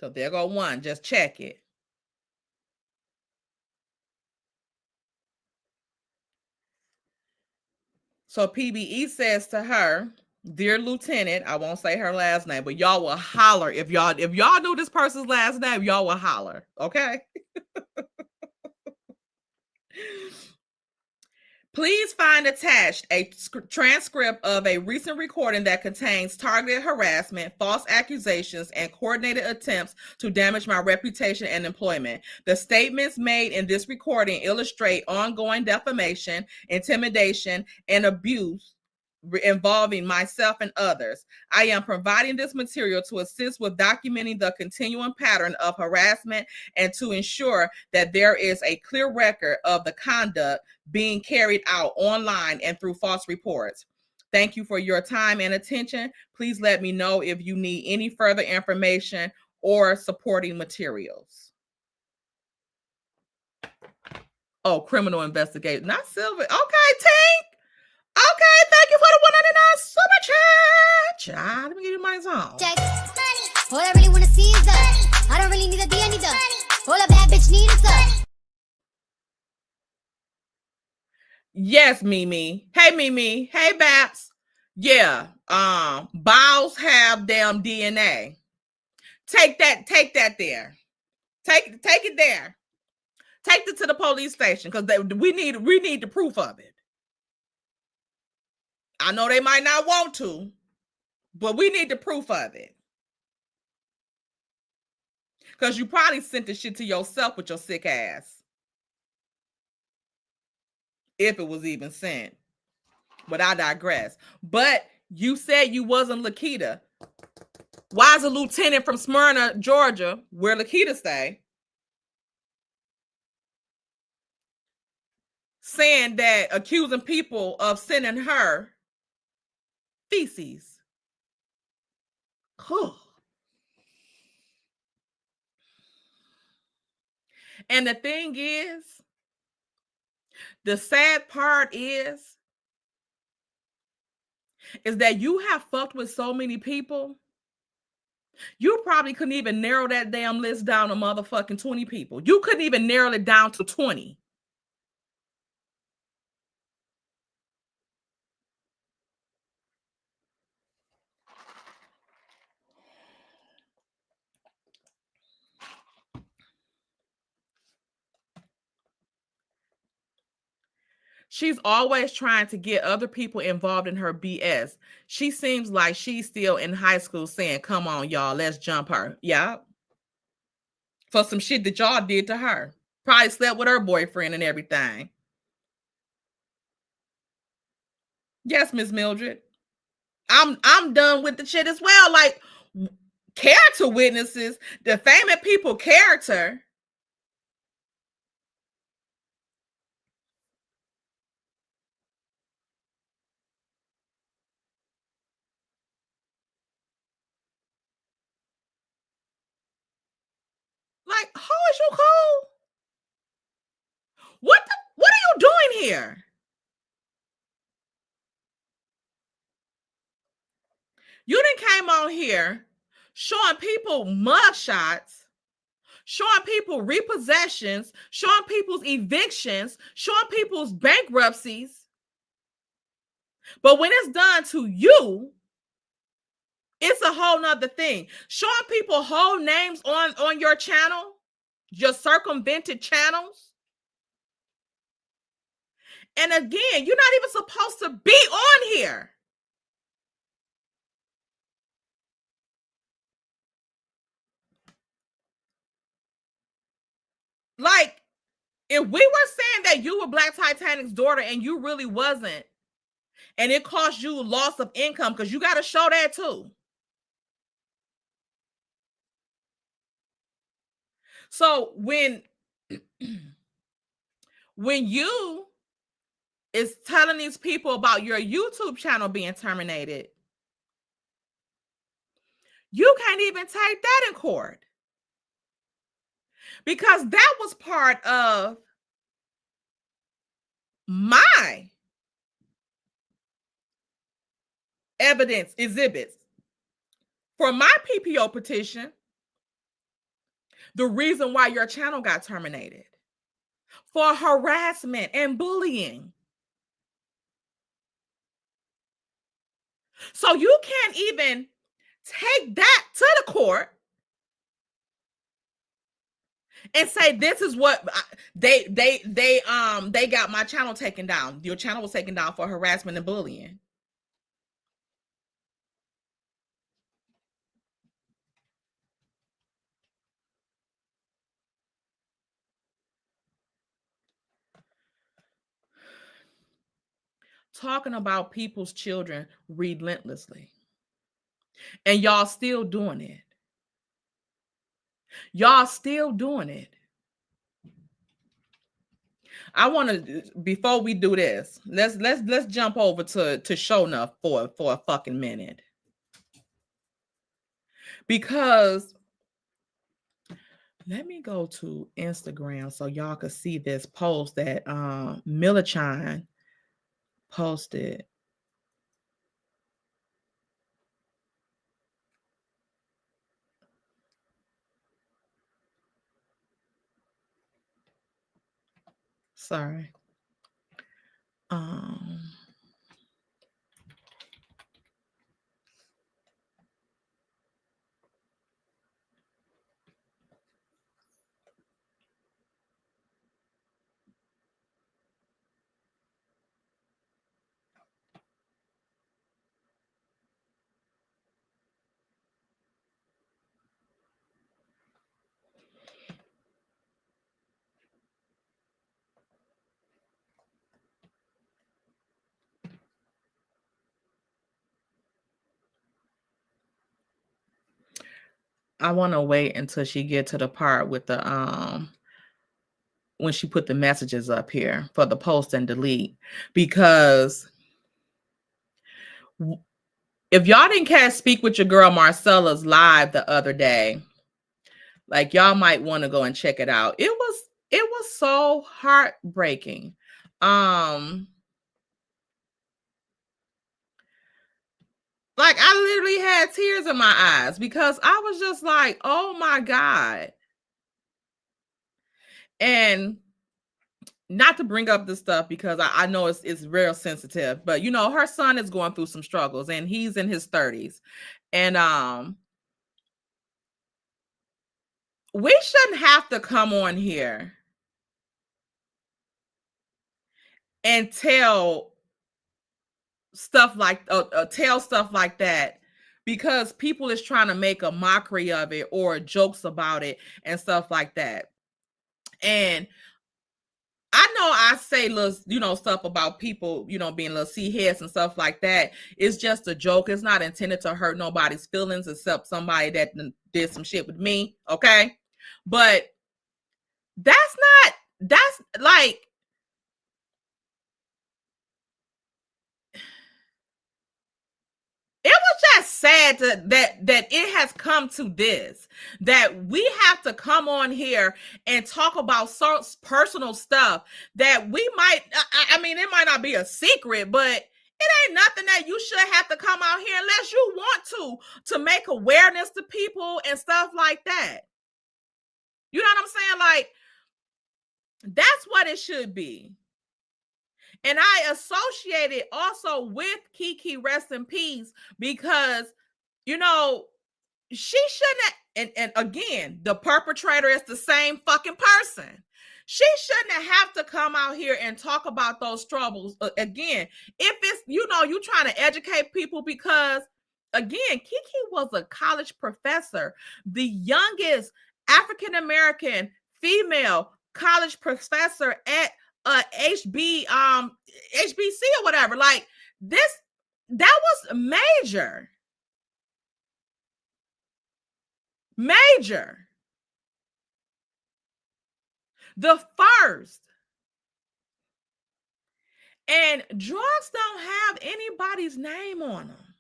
So there go 1. Just check it. So PBE says to her, "Dear Lieutenant," I won't say her last name, but y'all will holler. If y'all knew this person's last name, y'all will holler. Okay. Please find attached a transcript of a recent recording that contains targeted harassment, false accusations, and coordinated attempts to damage my reputation and employment. The statements made in this recording illustrate ongoing defamation, intimidation, and abuse involving myself and others. I am providing this material to assist with documenting the continuing pattern of harassment and to ensure that there is a clear record of the conduct being carried out online and through false reports. Thank you for your time and attention. Please let me know if you need any further information or supporting materials. Oh, criminal investigation. Not Silver. Okay, Tink. Okay, thank you for the 199 super chat. Child, let me give you my song. All I really wanna see is us. I don't really need a D, I need the. All a bad bitch need is us. Yes, Mimi. Hey, Mimi. Hey, Baps. Yeah. Bowels have damn DNA. Take that there. Take it there. Take it to the police station because we need the proof of it. I know they might not want to, but we need the proof of it. Because you probably sent the shit to yourself with your sick ass. If it was even sent. But I digress. But you said you wasn't Lakita. Why is a lieutenant from Smyrna, Georgia, where Lakita stay, saying that accusing people of sending her feces. And the thing is, the sad part is that you have fucked with so many people, you probably couldn't even narrow that damn list down to motherfucking 20 people. You couldn't even narrow it down to 20. She's always trying to get other people involved in her BS. She seems like she's still in high school saying, come on, y'all, let's jump her. Yeah. For some shit that y'all did to her. Probably slept with her boyfriend and everything. Yes, Miss Mildred. I'm done with the shit as well. Like, character witnesses, defaming people character. Like, how is you cool? What are you doing here? You done came on here showing people mugshots, showing people repossessions, showing people's evictions, showing people's bankruptcies. But when it's done to you, it's a whole nother thing. Showing people whole names on your channel, your circumvented channels. And again, you're not even supposed to be on here. Like, if we were saying that you were Black Titanic's daughter and you really wasn't, and it cost you loss of income, because you got to show that too. So when you is telling these people about your YouTube channel being terminated, you can't even take that in court, because that was part of my evidence exhibits for my PPO petition. The reason why your channel got terminated for harassment and bullying. So you can't even take that to the court and say, this is what they got my channel taken down. Your channel was taken down for harassment and bullying. Talking about people's children relentlessly. And y'all still doing it. Y'all still doing it. I want to, before we do this, let's jump over to Shona for a fucking minute. Because let me go to Instagram so y'all can see this post that Millichan posted. Sorry. I want to wait until she get to the part with the when she put the messages up here for the post and delete, because if y'all didn't catch Speak with Your Girl Marcella's live the other day, like y'all might want to go and check it out. It was so heartbreaking. Like I literally had tears in my eyes because I was just like, oh my God. And not to bring up this stuff because I know it's real sensitive, but you know, her son is going through some struggles and he's in his 30s. And we shouldn't have to come on here and tell stuff like that because people is trying to make a mockery of it or jokes about it and stuff like that. And I know I say little, you know, stuff about people, you know, being little C heads and stuff like that. It's just a joke. It's not intended to hurt nobody's feelings except somebody that did some shit with me. Okay. But that's like, it was just sad that it has come to this, that we have to come on here and talk about so personal stuff that we might, I mean, it might not be a secret, but it ain't nothing that you should have to come out here unless you want to make awareness to people and stuff like that. You know what I'm saying? Like, that's what it should be. And I associate it also with Kiki, rest in peace, because, you know, she shouldn't, and again, the perpetrator is the same fucking person. She shouldn't have to come out here and talk about those troubles again. If it's, you know, you trying to educate people, because again, Kiki was a college professor, the youngest African-American female college professor at HBC or whatever. Like this, that was major. The first. And drugs don't have anybody's name on them.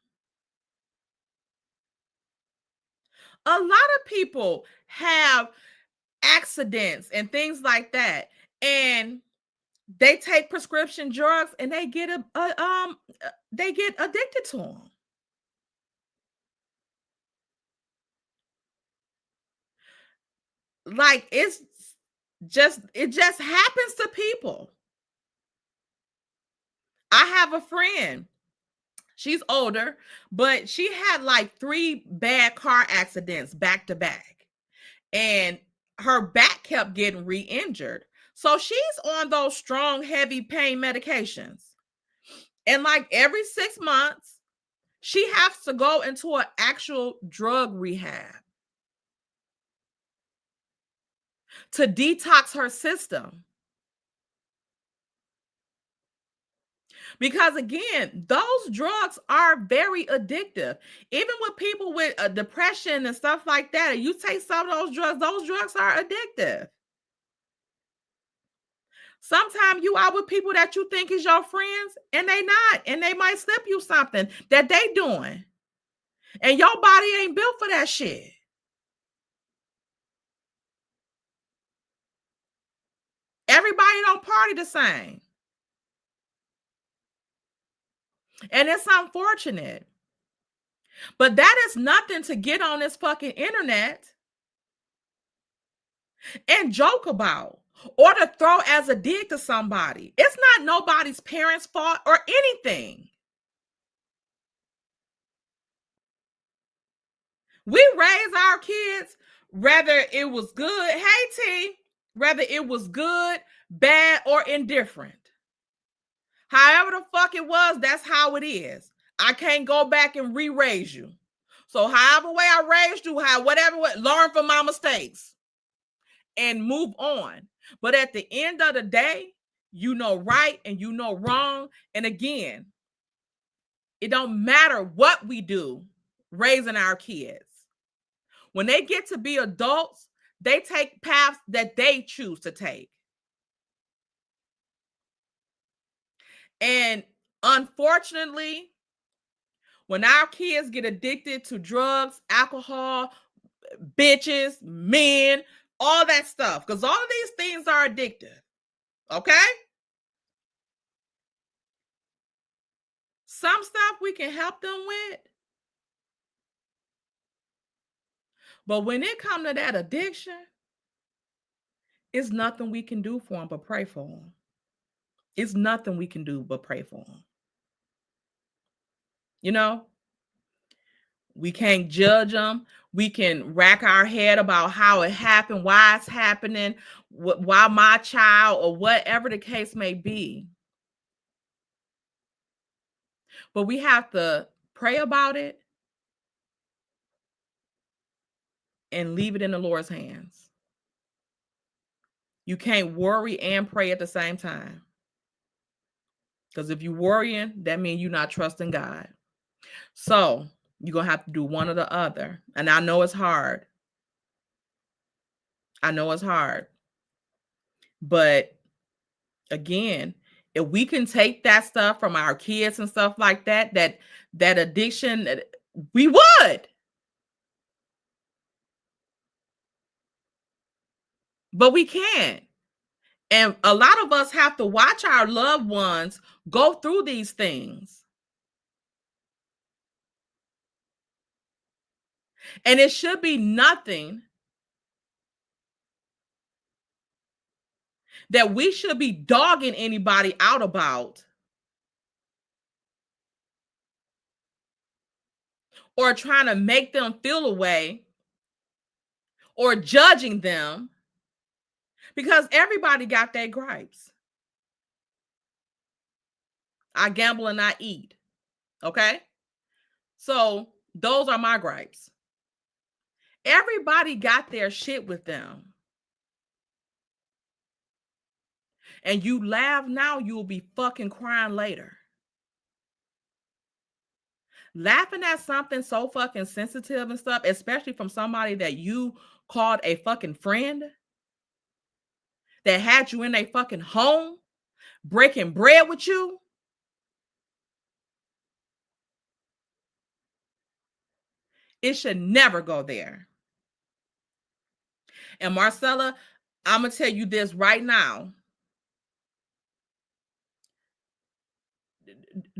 A lot of people have accidents and things like that, and they take prescription drugs and they get they get addicted to them. Like it just happens to people. I have a friend. She's older, but she had like 3 bad car accidents back to back. And her back kept getting re-injured. So she's on those strong, heavy pain medications. And like every 6 months, she has to go into an actual drug rehab to detox her system. Because again, those drugs are very addictive. Even with people with depression and stuff like that, you take some of those drugs are addictive. Sometimes you out with people that you think is your friends and they not, and they might slip you something that they doing. And your body ain't built for that shit. Everybody don't party the same. And it's unfortunate. But that is nothing to get on this fucking internet and joke about or to throw as a dig to somebody. It's not nobody's parents' fault or anything. We raise our kids, whether it was good, hey T, whether it was good, bad, or indifferent. However the fuck it was, that's how it is. I can't go back and re-raise you. So however way I raised you, learn from my mistakes and move on. But at the end of the day, you know right and you know wrong. And again, it don't matter what we do raising our kids. When they get to be adults, they take paths that they choose to take. And unfortunately, When our kids get addicted to drugs, alcohol, bitches, men, all that stuff, because all of these things are addictive. Okay? Some stuff we can help them with. But when it comes to that addiction, it's nothing we can do for them but pray for them. It's nothing we can do but pray for them. You know, we can't judge them. We can rack our head about how it happened, why it's happening, why my child, or whatever the case may be. But we have to pray about it and leave it in the Lord's hands. You can't worry and pray at the same time. Because if you're worrying, that means you're not trusting God. So you're going to have to do one or the other. And I know it's hard. I know it's hard. But again, if we can take that stuff from our kids and stuff like that, that addiction, we would. But we can't. And a lot of us have to watch our loved ones go through these things. And it should be nothing that we should be dogging anybody out about or trying to make them feel a way or judging them, because everybody got their gripes. I gamble and I eat. Okay? So those are my gripes. Everybody got their shit with them. And you laugh now, you'll be fucking crying later. Laughing at something so fucking sensitive and stuff, especially from somebody that you called a fucking friend, that had you in a fucking home, breaking bread with you. It should never go there. And Marcella, I'm going to tell you this right now.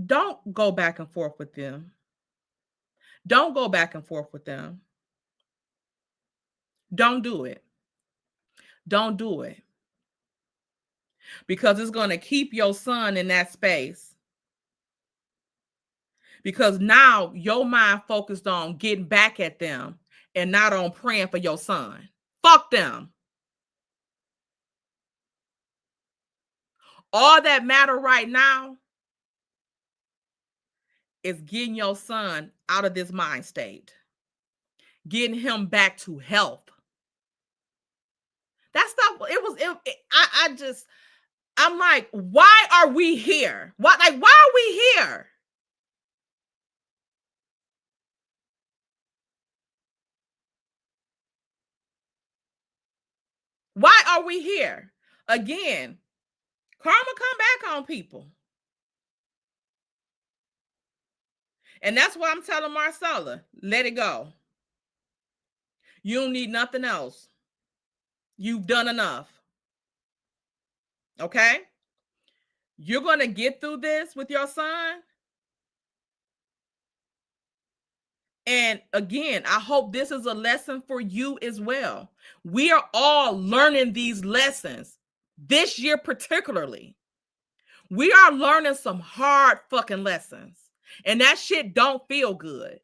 Don't go back and forth with them. Don't go back and forth with them. Don't do it. Don't do it. Because it's going to keep your son in that space. Because now your mind focused on getting back at them and not on praying for your son. Fuck them. All that matter right now is getting your son out of this mind state. Getting him back to health. That stuff, I'm like, why are we here? Why are we here? Why are we here? Again, karma come back on people. And that's why I'm telling Marcella, let it go. You don't need nothing else. You've done enough. Okay? You're going to get through this with your son. And again, I hope this is a lesson for you as well. We are all learning these lessons this year, particularly. We are learning some hard fucking lessons. And that shit don't feel good.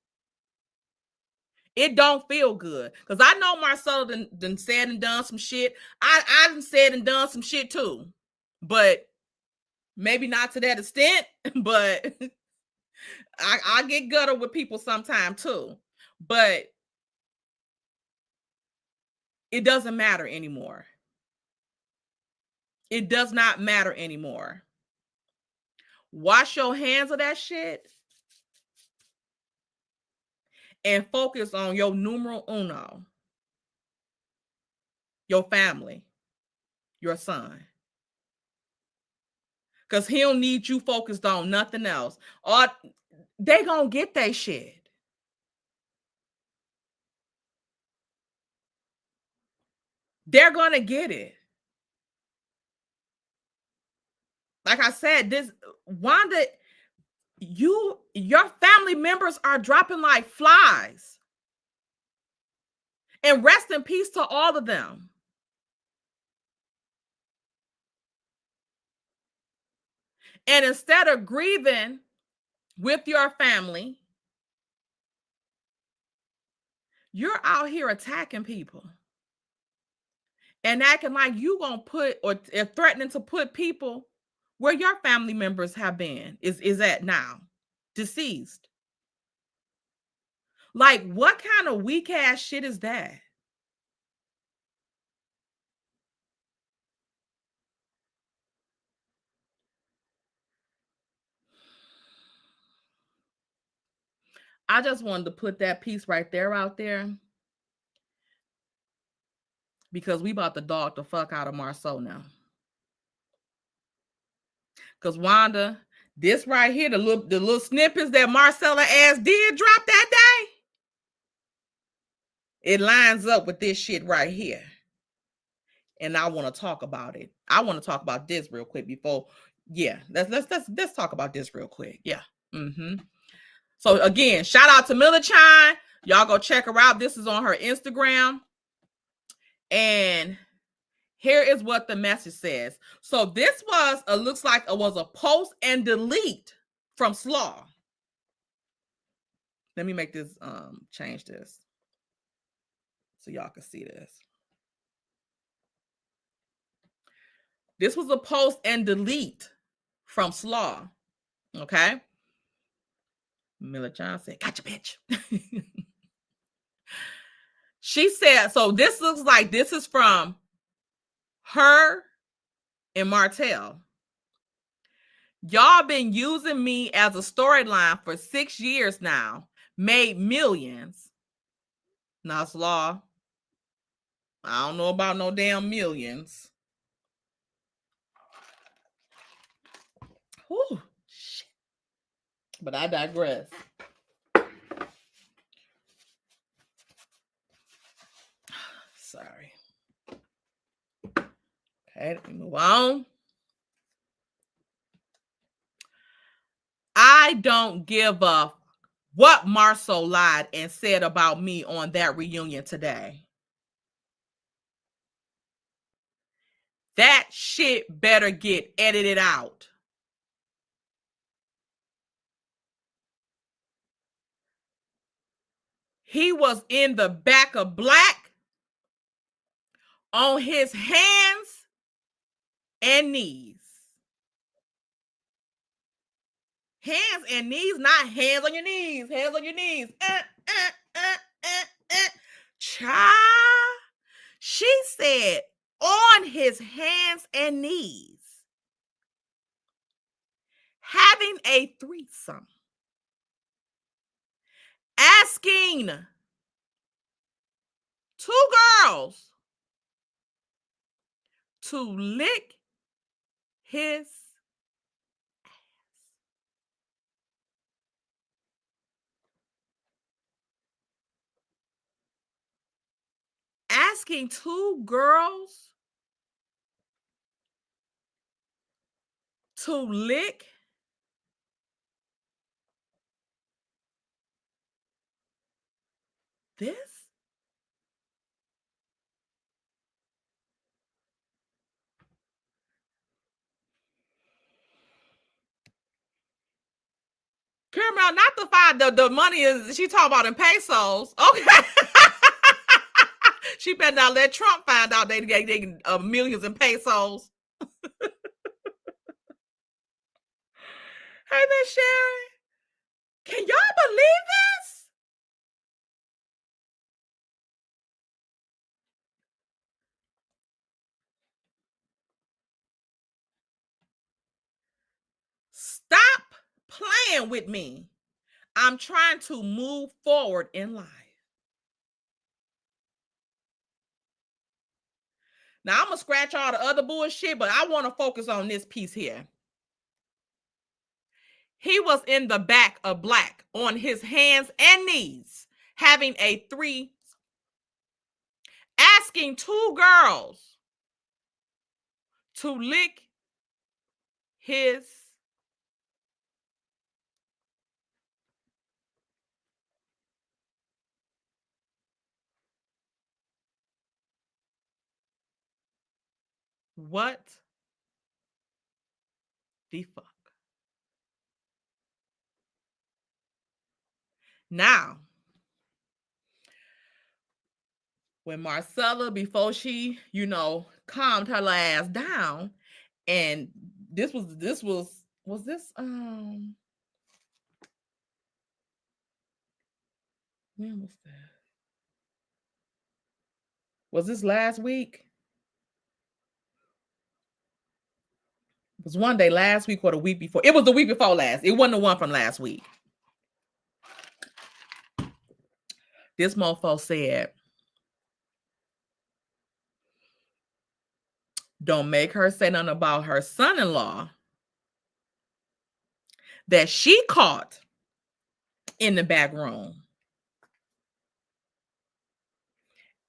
It don't feel good. Because I know Marcella done said and done some shit. I done said and done some shit too. But maybe not to that extent. But I get gutter with people sometime too. But it doesn't matter anymore. It does not matter anymore. Wash your hands of that shit and focus on your numero uno, your family, your son. Because he don't need you focused on nothing else. Or they gonna get that shit. They're gonna get it. Like I said, this Wanda, your family members are dropping like flies. And rest in peace to all of them. And instead of grieving with your family, you're out here attacking people and acting like you gonna put or threatening to put people where your family members have been is at now, deceased. Like, what kind of weak ass shit is that? I just wanted to put that piece right there out there because we about to dog the fuck out of Marceau now. Because Wanda, this right here, the little snippets that Marcella ass did drop that day, it lines up with this shit right here. And I want to talk about it. I want to talk about this real quick before. Yeah, let's talk about this real quick. Yeah. So again, shout out to Miller Chine. Y'all go check her out. This is on her Instagram. And here is what the message says. So this looks like it was a post and delete from Slaw. Let me make this, change this so y'all can see this. This was a post and delete from Slaw. Okay. Miller John said, "Gotcha, bitch." She said, so this looks like this is from her and Martell. Y'all been using me as a storyline for 6 years now, made millions. Now, Slaw, I don't know about no damn millions. Whew, shit. But I digress. Sorry. Okay, let me move on. I don't give a what Marceau lied and said about me on that reunion today. That shit better get edited out. He was in the back of black on his hands and knees. Hands and knees, not hands on your knees. Hands on your knees. Child, she said on his hands and knees, having a threesome, asking 2 girls to lick his ass. Asking 2 girls to lick this? Caramel, not the five. The money is she talking about in pesos. Okay. She better not let Trump find out they millions in pesos. Hey, Miss Sharon, can y'all believe this? Stop playing with me. I'm trying to move forward in life. Now, I'm going to scratch all the other bullshit, but I want to focus on this piece here. He was in the back of Black on his hands and knees, having a three, asking two girls to lick his what the fuck? Now, when Marcella, before she, calmed her ass down, and was this when was that? Was this last week? It was one day last week or the week before. It was the week before last. It wasn't the one from last week. This mofo said, don't make her say nothing about her son-in-law that she caught in the back room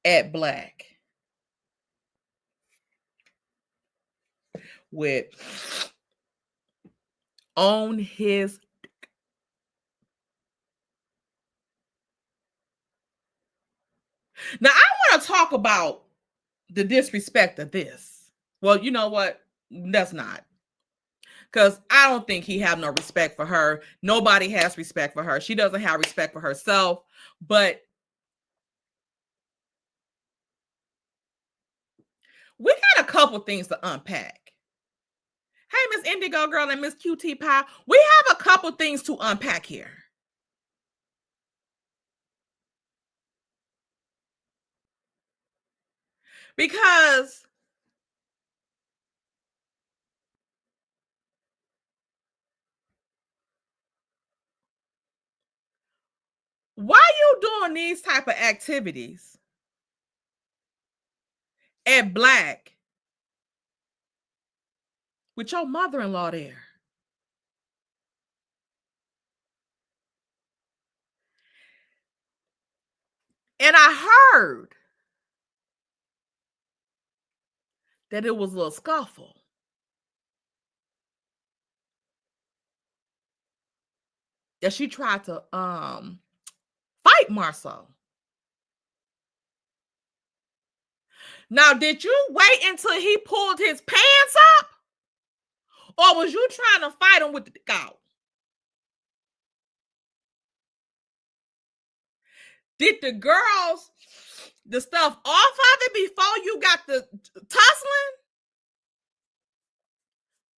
at Black with on his. Now, I want to talk about the disrespect of this. Well, you know what? That's not. Because I don't think he have no respect for her. Nobody has respect for her. She doesn't have respect for herself. But we got a couple things to unpack. Hey, Miss Indigo Girl and Miss QT Pie, we have a couple things to unpack here. Because why you doing these type of activities at Black with your mother-in-law there? And I heard that it was a little scuffle. That she tried to fight Marcel. Now, did you wait until he pulled his pants up? Or was you trying to fight him with the dick out? Did the girls the stuff off of it before you got the tussling?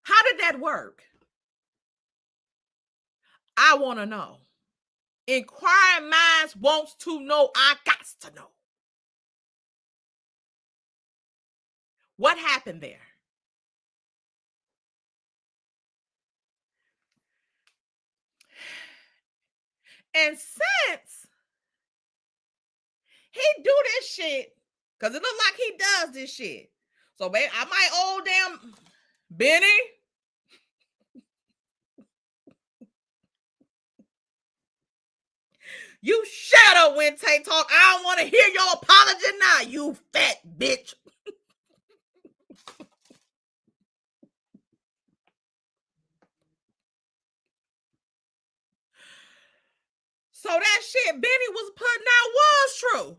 How did that work? I want to know. Inquiring minds wants to know. I got to know. What happened there? And since he do this shit, because it look like he does this shit. So, babe, I might owe damn Benny. You shut up when Tay talk. I don't want to hear your apology now, you fat bitch. So that shit Benny was putting out was true.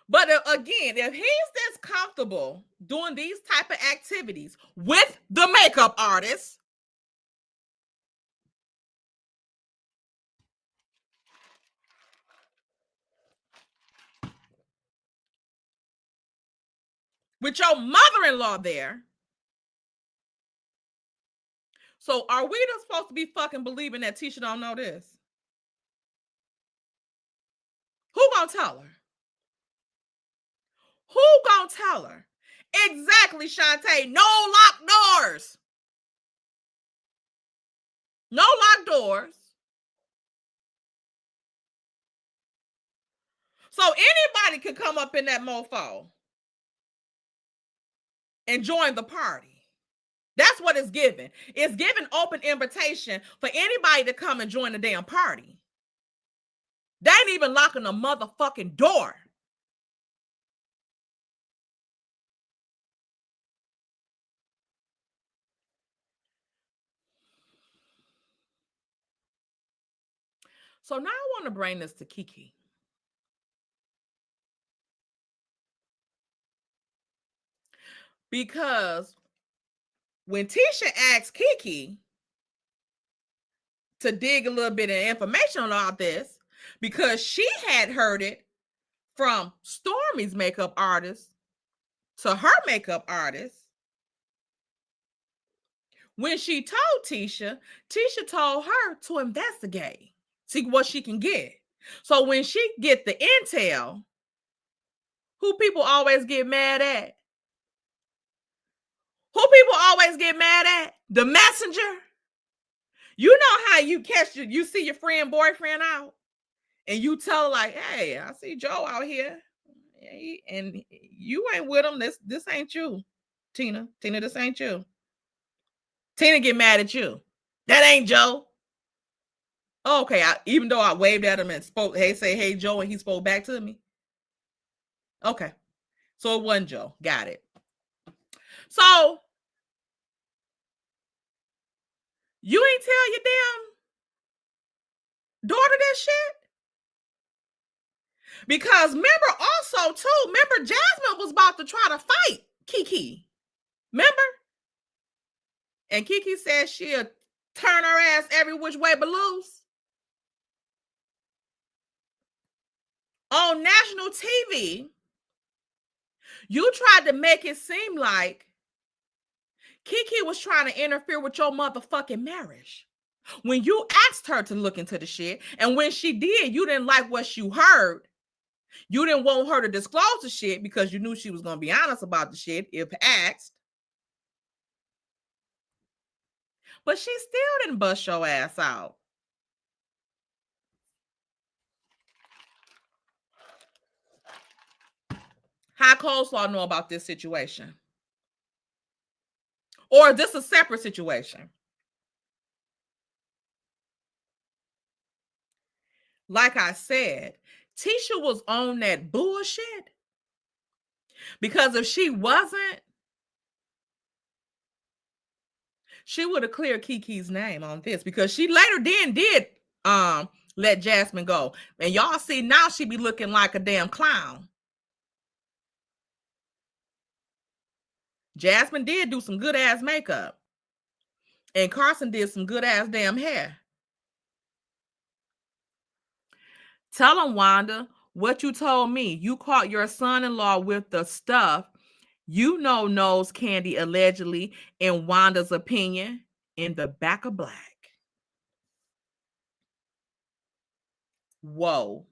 But again, if he's this comfortable doing these type of activities with the makeup artist, with your mother-in-law there, so are we just supposed to be fucking believing that Tisha don't know this? Who gonna tell her? Who gonna tell her? Exactly, Shantae. No locked doors. No locked doors. So anybody could come up in that mofo. and join the party. That's what it's giving. It's giving open invitation for anybody to come and join the damn party. They ain't even locking the motherfucking door. So now I want to bring this to Kiki. Because when Tisha asked Kiki to dig a little bit of information on all this, because she had heard it from Stormy's makeup artist to her makeup artist, when she told Tisha, Tisha told her to investigate, see what she can get. So when she get the intel, who people always get mad at? Who people always get mad at? The messenger. You know how you catch you see your friend boyfriend out and you tell her like, hey, I see Joe out here and you ain't with him. This ain't you, Tina. Tina, this ain't you. Tina get mad at you. That ain't Joe. Okay, even though I waved at him and spoke, hey Joe, and he spoke back to me. Okay, so it wasn't Joe. Got it. So you ain't tell your damn daughter this shit? Because remember also too, Jasmine was about to try to fight Kiki. Remember? And Kiki said she'll turn her ass every which way but loose. On national TV, you tried to make it seem like Kiki was trying to interfere with your motherfucking marriage. When you asked her to look into the shit, and when she did, you didn't like what you heard. You didn't want her to disclose the shit because you knew she was going to be honest about the shit if asked. But she still didn't bust your ass out. How Coleslaw know about this situation? Or is this a separate situation? Like I said, Tisha was on that bullshit. Because if she wasn't, she would have cleared Kiki's name on this. Because she later did let Jasmine go. And y'all see now she be looking like a damn clown. Jasmine did do some good ass makeup. And Carson did some good ass damn hair. Tell him, Wanda, what you told me. You caught your son-in-law with the stuff you know knows Candy allegedly, in Wanda's opinion, in the back of black. Whoa.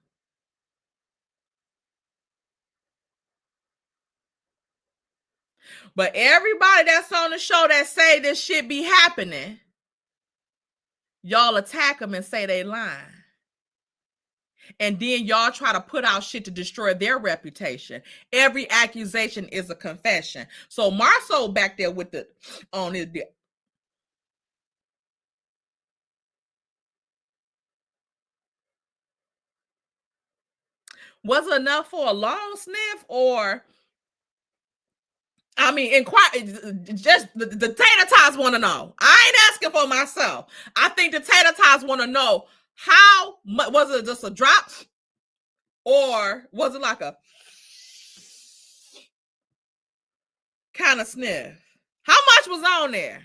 But everybody that's on the show that say this shit be happening, y'all attack them and say they lying. And then y'all try to put out shit to destroy their reputation. Every accusation is a confession. So Marceau back there with the on his. Was it enough for a long sniff, or I mean, just the tater tots want to know. I ain't asking for myself. I think the tater tots want to know how much was it, just a drop, or was it like a kind of sniff? How much was on there?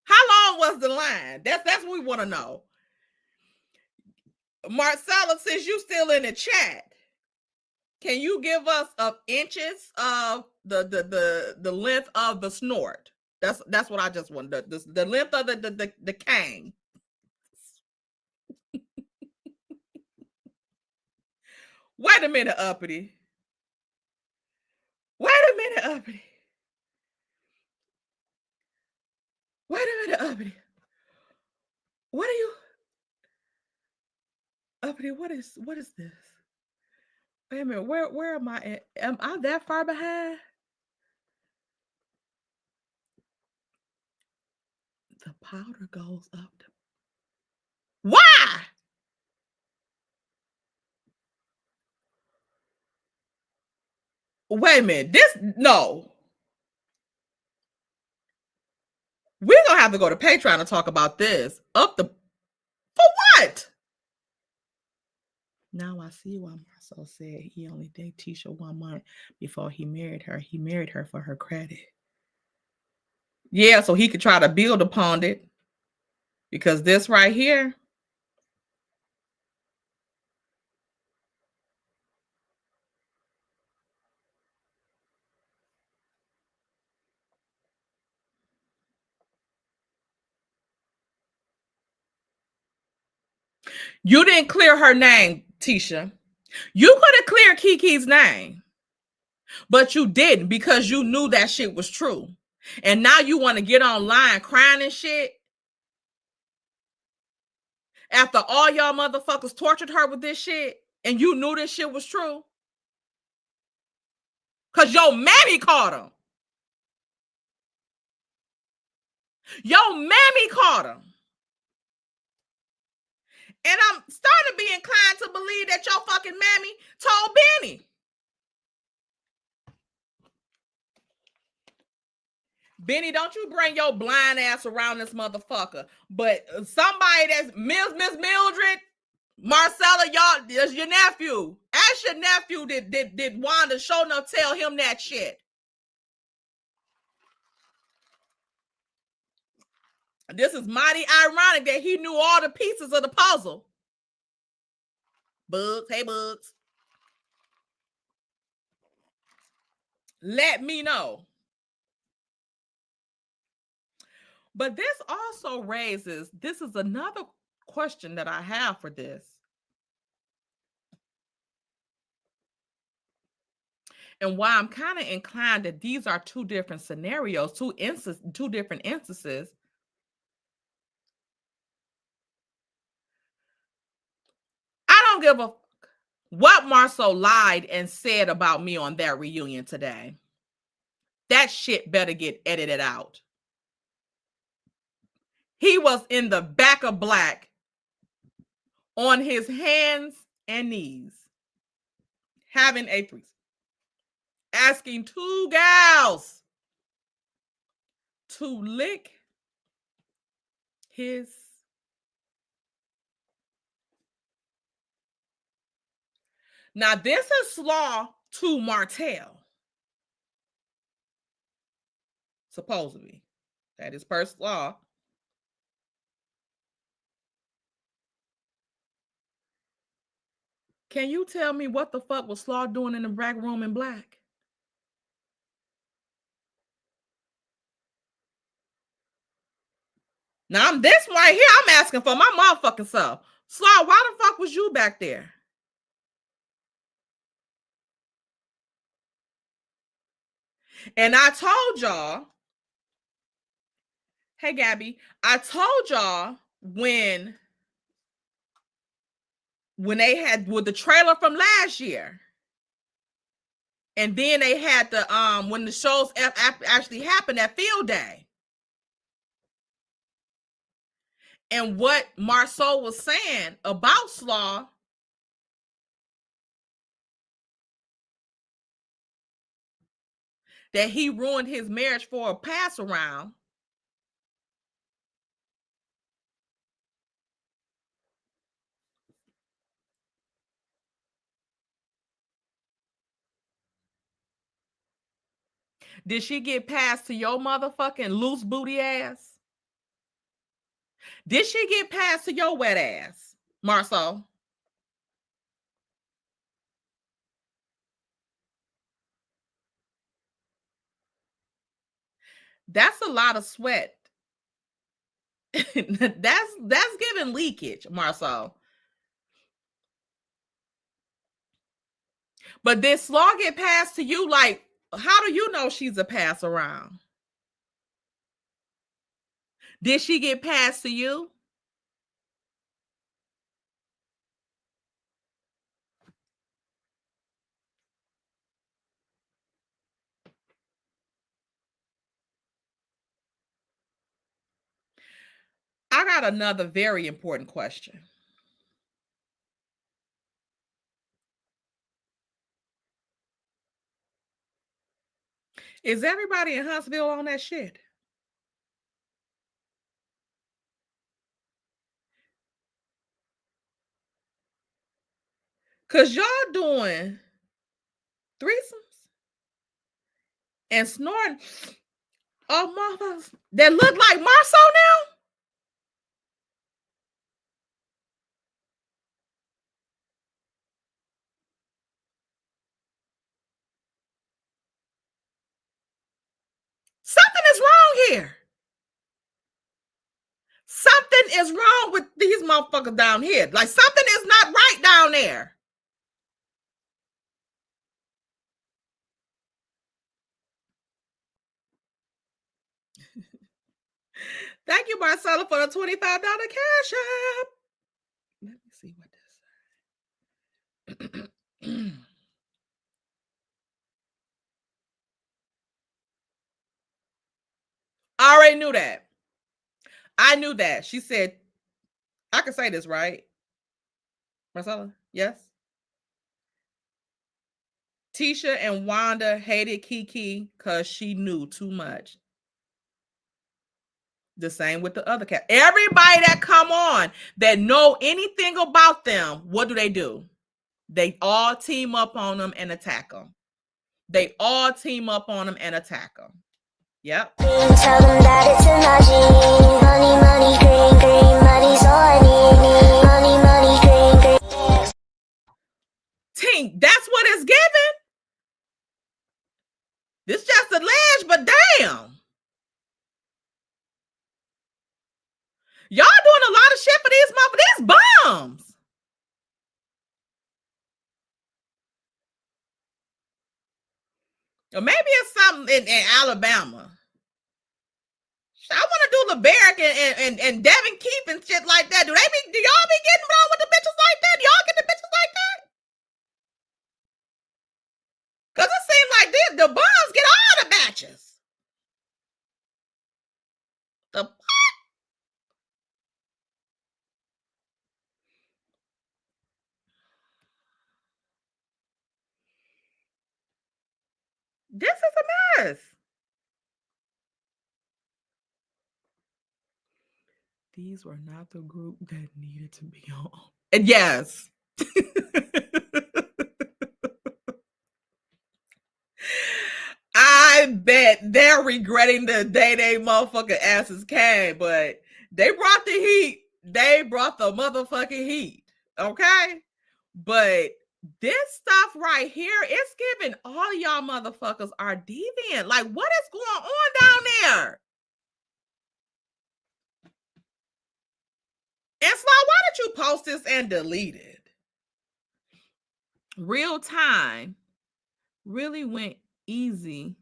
How long was the line? That's what we want to know. Marcella, since you still in the chat, can you give us inches of the length of the snort? That's what I just want. The length of the cane. Wait a minute, uppity. Wait a minute, uppity. Wait a minute, uppity. What are you, uppity? What is this? Wait a minute. Where am I at? Am I that far behind? The powder goes up. Why? Wait a minute. No. We're gonna have to go to Patreon to talk about this. Up the for what? Now I see why Marcel said he only dated Tisha 1 month before he married her. He married her for her credit. Yeah, so he could try to build upon it. Because this right here. You didn't clear her name, Tisha. You could have cleared Kiki's name. But you didn't because you knew that shit was true. And now you want to get online crying and shit. After all y'all motherfuckers tortured her with this shit. And you knew this shit was true. Because your mammy caught him. Your mammy caught him. And I'm starting to be inclined to believe that your fucking mammy told Benny. Benny, don't you bring your blind ass around this motherfucker. But somebody that's Miss Mildred, Marcella, y'all, is your nephew. Ask your nephew did Wanda show enough tell him that shit. This is mighty ironic that he knew all the pieces of the puzzle. Bugs, hey Bugs. Let me know. But this also raises, this is another question that I have for this. And why I'm kind of inclined that these are two different scenarios, two different instances. I don't give a fuck what Marceau lied and said about me on that reunion today. That shit better get edited out. He was in the back of black on his hands and knees having a threesome, asking two gals to lick his. Now, this is slaw to Martell. Supposedly. That is per slaw. Can you tell me what the fuck was Slaw doing in the back room in black? Now, I'm this right here. I'm asking for my motherfucking self. Slaw, why the fuck was you back there? And I told y'all, hey, Gabby, I told y'all when they had with the trailer from last year. And then they had the, when the shows actually happened at Field Day. And what Marceau was saying about Slaw, that he ruined his marriage for a pass around. Did she get passed to your motherfucking loose booty ass? Did she get passed to your wet ass, Marceau? That's a lot of sweat. that's giving leakage, Marceau. But did Slaw get passed to you? Like, how do you know she's a pass around? Did she get passed to you? I got another very important question. Is everybody in Huntsville on that shit? Cause y'all doing threesomes and snorting off motherfuckers that look like Marceau now? Something is wrong here. Something is wrong with these motherfuckers down here. Like something is not right down there. Thank you, Marcella, for the $25 cash app. Let me see what this. I already knew that. I knew that. She said, I can say this, right? Marcella, yes? Tisha and Wanda hated Kiki because she knew too much. The same with the other cat. Everybody that come on that know anything about them, what do? They all team up on them and attack them. They all team up on them and attack them. Yep. Tell them that it's a magic. Money, money, green, green, money's all I need. Money, money, green, green. Tink, that's what it's giving. This just alleged, but damn. Y'all doing a lot of shit for these bums. Or maybe it's something in Alabama. I want to do LeBaric and Devin Keith and shit like that. Do y'all be getting wrong with the bitches like that? Y'all get the bitches like that? Because it seems like the bums get all the batches. The This is a mess. These were not the group that needed to be on. And yes. I bet they're regretting the day they motherfucking asses came, but they brought the heat. They brought the motherfucking heat. Okay? But this stuff right here, it's giving all y'all motherfuckers are deviant. Like, what is going on down there? And Slaw, why did you post this and delete it? Real time really went easy.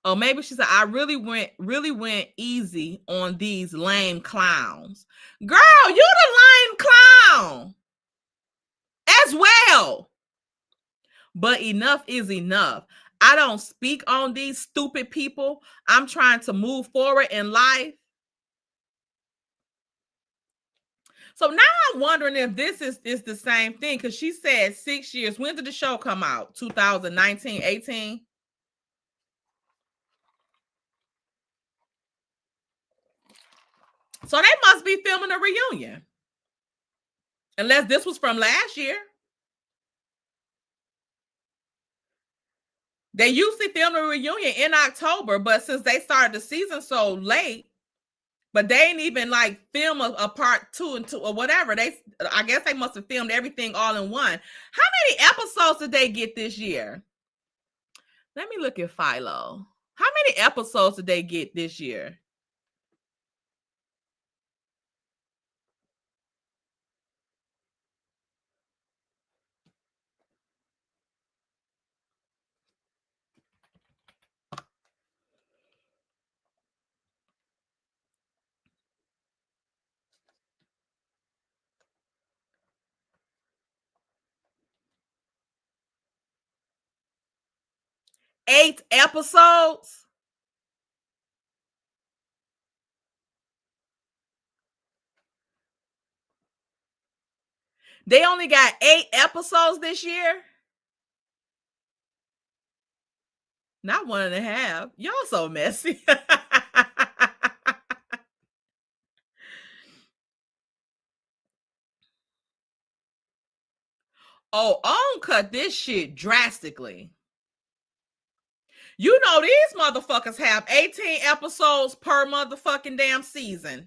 Oh, maybe she said, I really went easy on these lame clowns. Girl, you the lame clown as well. But enough is enough. I don't speak on these stupid people. I'm trying to move forward in life. So now I'm wondering if this is the same thing, because she said 6 years. When did the show come out? 2019, 18? So they must be filming a reunion. Unless this was from last year. They usually film a reunion in October, but since they started the season so late, but they ain't even like film a part 2 and 2 or whatever. I guess they must have filmed everything all in one. How many episodes did they get this year? Let me look at Philo. How many episodes did they get this year? Eight episodes? They only got 8 episodes this year. Not 1.5. Y'all so messy. Oh, OWN cut this shit drastically. You know these motherfuckers have 18 episodes per motherfucking damn season.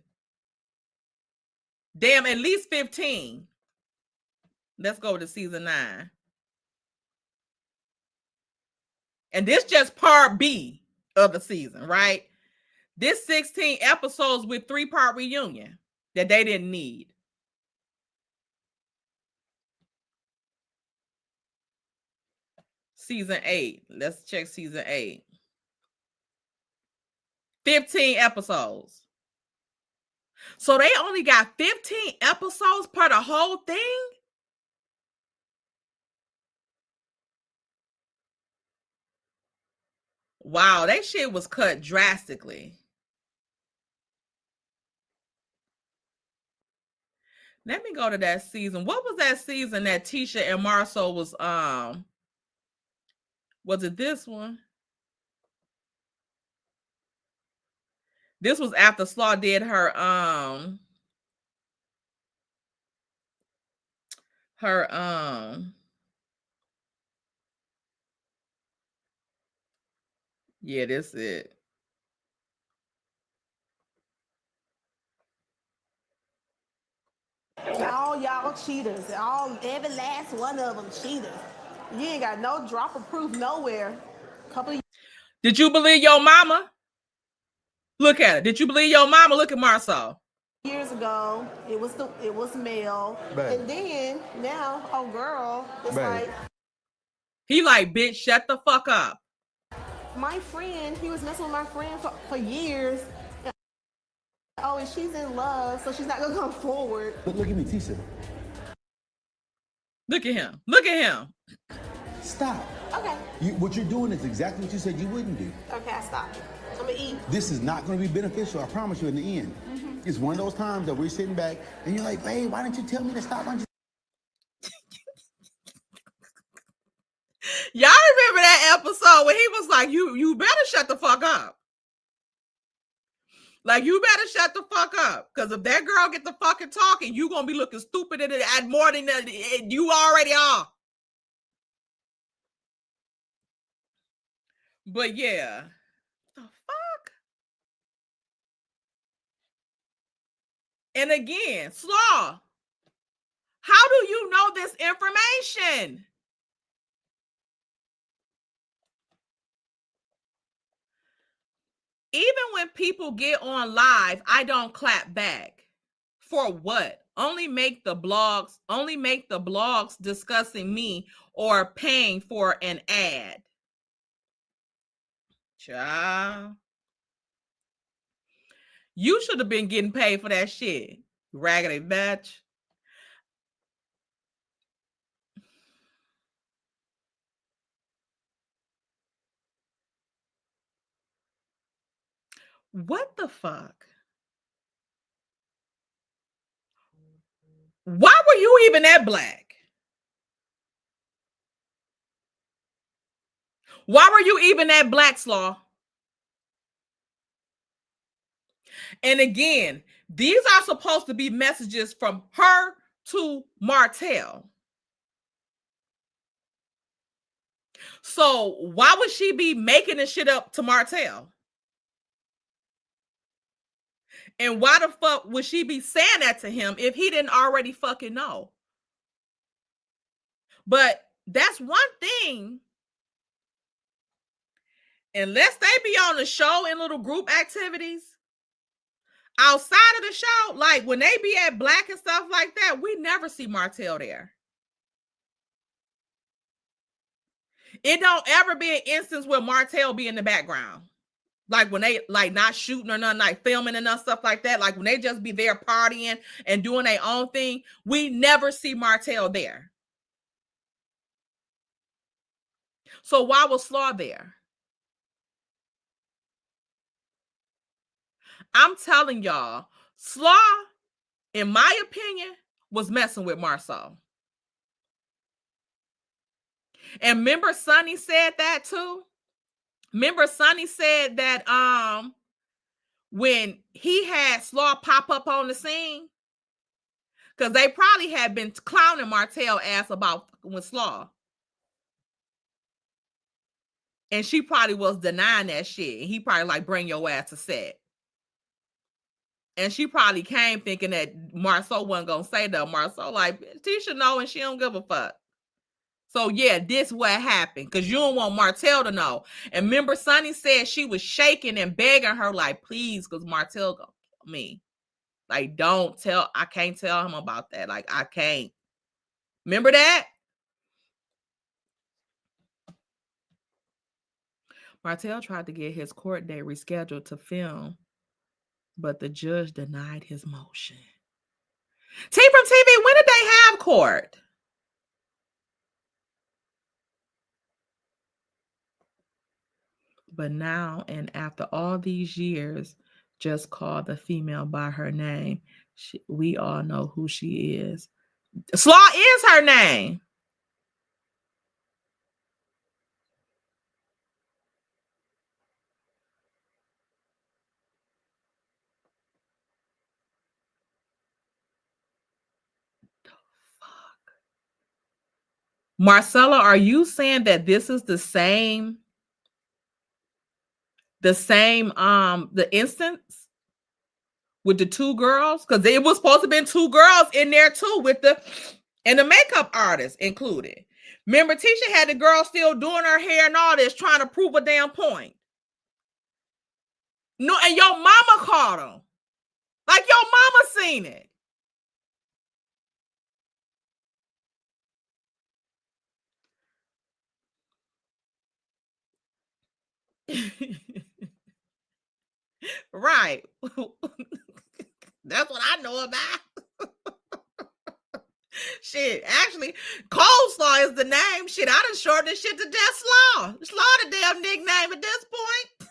Damn, at least 15. Let's go to season 9. And this just part B of the season, right? This 16 episodes with 3-part reunion that they didn't need. Season 8. Let's check season 8. 15 episodes. So they only got 15 episodes per the whole thing? Wow, that shit was cut drastically. Let me go to that season. What was that season that Tisha and Marceau was it this one? This was after Slaw did her yeah, this it. All y'all cheaters. Every last one of them cheaters. You ain't got no drop of proof nowhere. Did you believe your mama? Look at it. Did you believe your mama? Look at Marceau. Years ago, it was male. Babe. And then now, oh girl, it's Babe. like He like, bitch, shut the fuck up. my friend, he was messing with my friend for years. Oh, and she's in love, so she's not gonna come forward. Look at me, Tisha. Look at him. Look at him. Stop. Okay. What you're doing is exactly what you said you wouldn't do. Okay, I stopped. I'm gonna eat. This is not going to be beneficial, I promise you, in the end. It's one of those times that we're sitting back and you're like, babe, why didn't you tell me to stop? Y'all remember that episode when he was like, you better shut the fuck up. Like, you better shut the fuck up. Because if that girl get the fucking talking, you going to be looking stupid at more than you already are. But yeah. The fuck? And again, Slaw, how do you know this information? Even when people get on live, I don't clap back. For what? Only make the blogs discussing me or paying for an ad. Child. You should have been getting paid for that shit. Raggedy bitch. What the fuck? Why were you even that black? Why were you even that black, Slaw? And again, these are supposed to be messages from her to Martell. So why would she be making this shit up to Martell? And why the fuck would she be saying that to him if he didn't already fucking know? But that's one thing. Unless they be on the show in little group activities, outside of the show, like when they be at Black and stuff like that, we never see Martell there. It don't ever be an instance where Martell be in the background. Like when they like not shooting or nothing, like filming and stuff like that. Like when they just be there partying and doing their own thing, we never see Martell there. So why was Slaw there? I'm telling y'all, Slaw, in my opinion, was messing with Marceau. And remember Sonny said that too? Remember Sonny said that when he had Slaw pop up on the scene, because they probably had been clowning Martell ass about with Slaw. And she probably was denying that shit. And he probably like, bring your ass to set. And she probably came thinking that Marceau wasn't going to say that. Marceau like, Tisha know and she don't give a fuck. So yeah, this what happened. Because you don't want Martell to know. And remember, Sonny said she was shaking and begging her like, please, because Martell going to kill me. Like, don't tell, I can't tell him about that. Like, I can't. Remember that? Martell tried to get his court date rescheduled to film, but the judge denied his motion. T from TV, when did they have court? But now, and after all these years, just call the female by her name. We all know who she is. Slaw is her name. Marcella, are you saying that this is the same the instance with the two girls? Because it was supposed to have been two girls in there too, with the makeup artist included. Remember, Tisha had the girl still doing her hair and all this, trying to prove a damn point. No, and your mama caught him. Like your mama seen it. Right. That's what I know about. Shit, actually, Coleslaw is the name. Shit, I done shortened this shit to Death Slaw. Slaw the damn nickname at this point.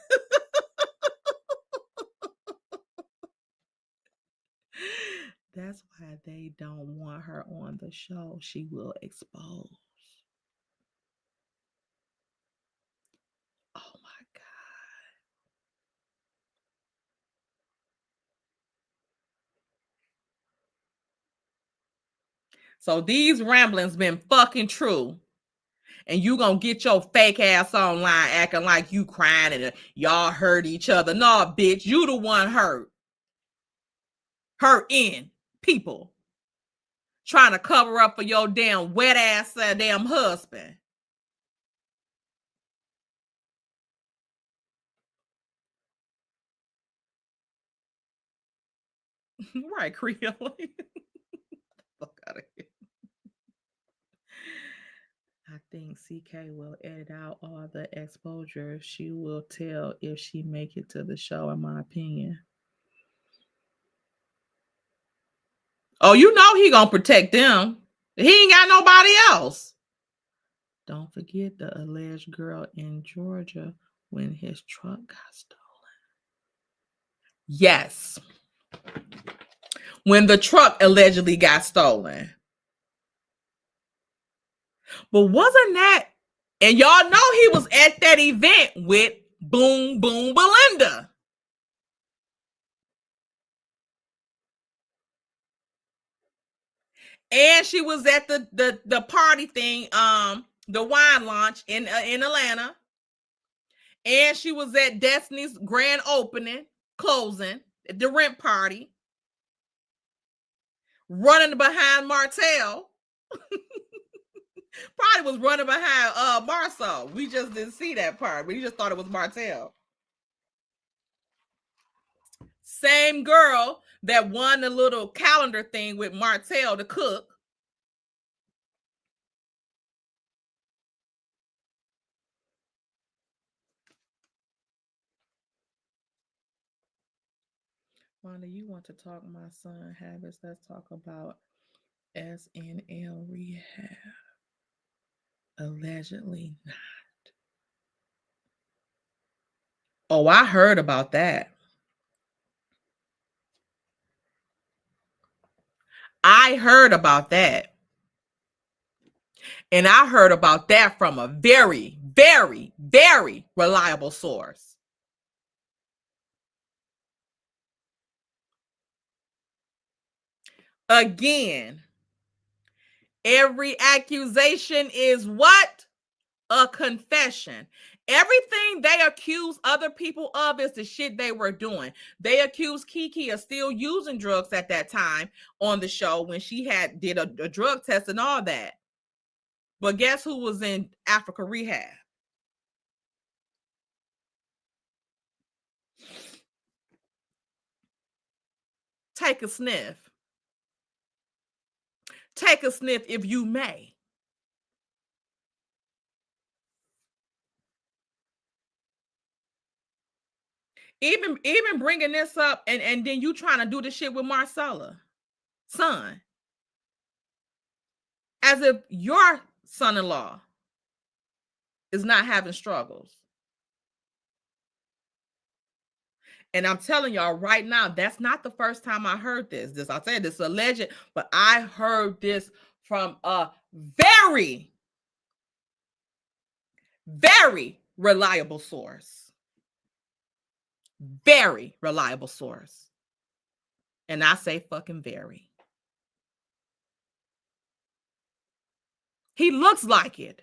That's why they don't want her on the show. She will expose. Oh my God. So these ramblings been fucking true. And you gonna get your fake ass online acting like you crying and y'all hurt each other. No, bitch, you the one hurt. Hurting people. Trying to cover up for your damn wet ass damn husband. Right, Creole. Fuck out of here. I think CK will edit out all the exposure. She will tell if she make it to the show, in my opinion. Oh, you know he gonna protect them. He ain't got nobody else. Don't forget the alleged girl in Georgia when his truck got stolen. Yes. When the truck allegedly got stolen. But wasn't that, and y'all know he was at that event with Boom Boom Belinda. And she was at the party thing, the wine launch in Atlanta. And she was at Destiny's grand opening, closing, the rent party, running behind Martell. Probably was running behind Marceau. We just didn't see that part. We just thought it was Martell. Same girl that won the little calendar thing with Martell to cook. Wanda, you want to talk my son habits? Let's talk about SNL rehab. Allegedly not. Oh, I heard about that. I heard about that. And I heard about that from a very, very, very reliable source. Again, every accusation is what? A confession. Everything they accuse other people of is the shit they were doing. They accused Kiki of still using drugs at that time on the show when she did a drug test and all that. But guess who was in Africa rehab? Take a sniff. Take a sniff if you may. Even bringing this up and then you trying to do the shit with Marcella, son. As if your son-in-law is not having struggles. And I'm telling y'all right now, that's not the first time I heard this. I said this is alleged, but I heard this from a very, very reliable source. Very reliable source. And I say fucking very. He looks like it.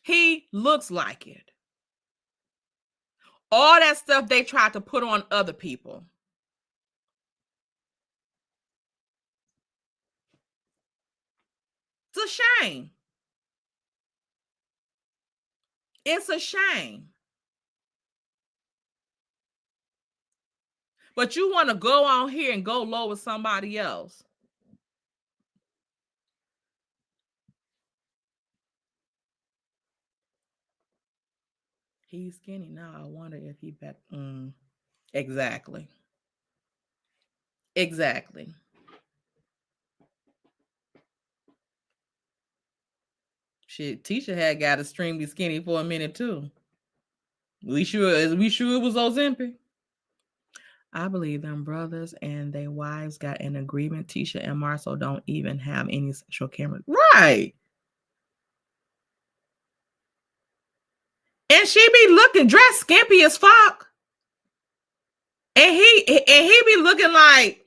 He looks like it. All that stuff they tried to put on other people. It's a shame. It's a shame. But you want to go on here and go low with somebody else. He's skinny now. I wonder if he back. Exactly. Exactly. Shit, Tisha had got extremely skinny for a minute too. We sure it was Ozempic. I believe them brothers and their wives got an agreement. Tisha and Marcel don't even have any sexual cameras. Right. And she be looking dressed skimpy as fuck. And he be looking like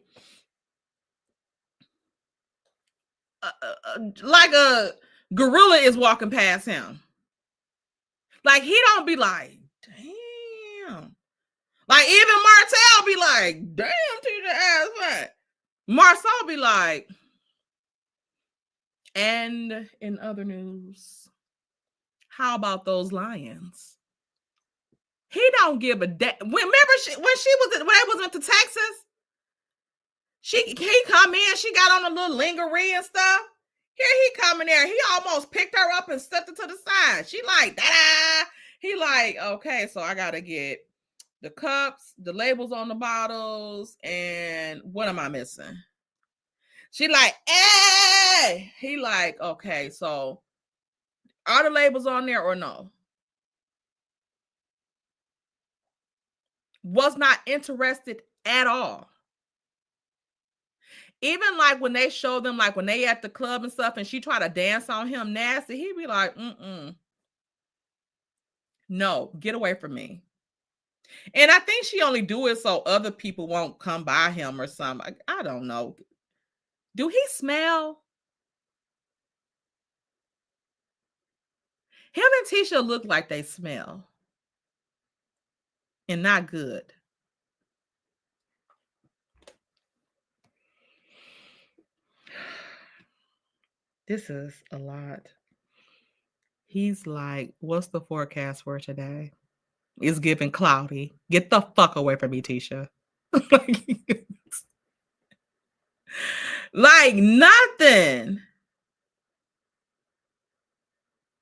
a gorilla is walking past him. Like he don't be like, damn. Like even Marcel be like, damn, Tisha ass fat. Marcel be like, and in other news, how about those lions? He don't give a damn. Remember when they went to Texas? He come in, she got on a little lingerie and stuff. Here he come in there. He almost picked her up and stepped her to the side. She like, da-da. He like, okay, so I gotta get the cups, the labels on the bottles, and what am I missing? She like, hey. He like, okay, so are the labels on there or no? Was not interested at all. Even like when they show them, like when they at the club and stuff, and she try to dance on him nasty, he be like, no, get away from me. And I think she only do it so other people won't come by him or something. I don't know. Do he smell? Him and Tisha look like they smell. And not good. This is a lot. He's like, what's the forecast for today? It's giving cloudy. Get the fuck away from me, Tisha. Like nothing.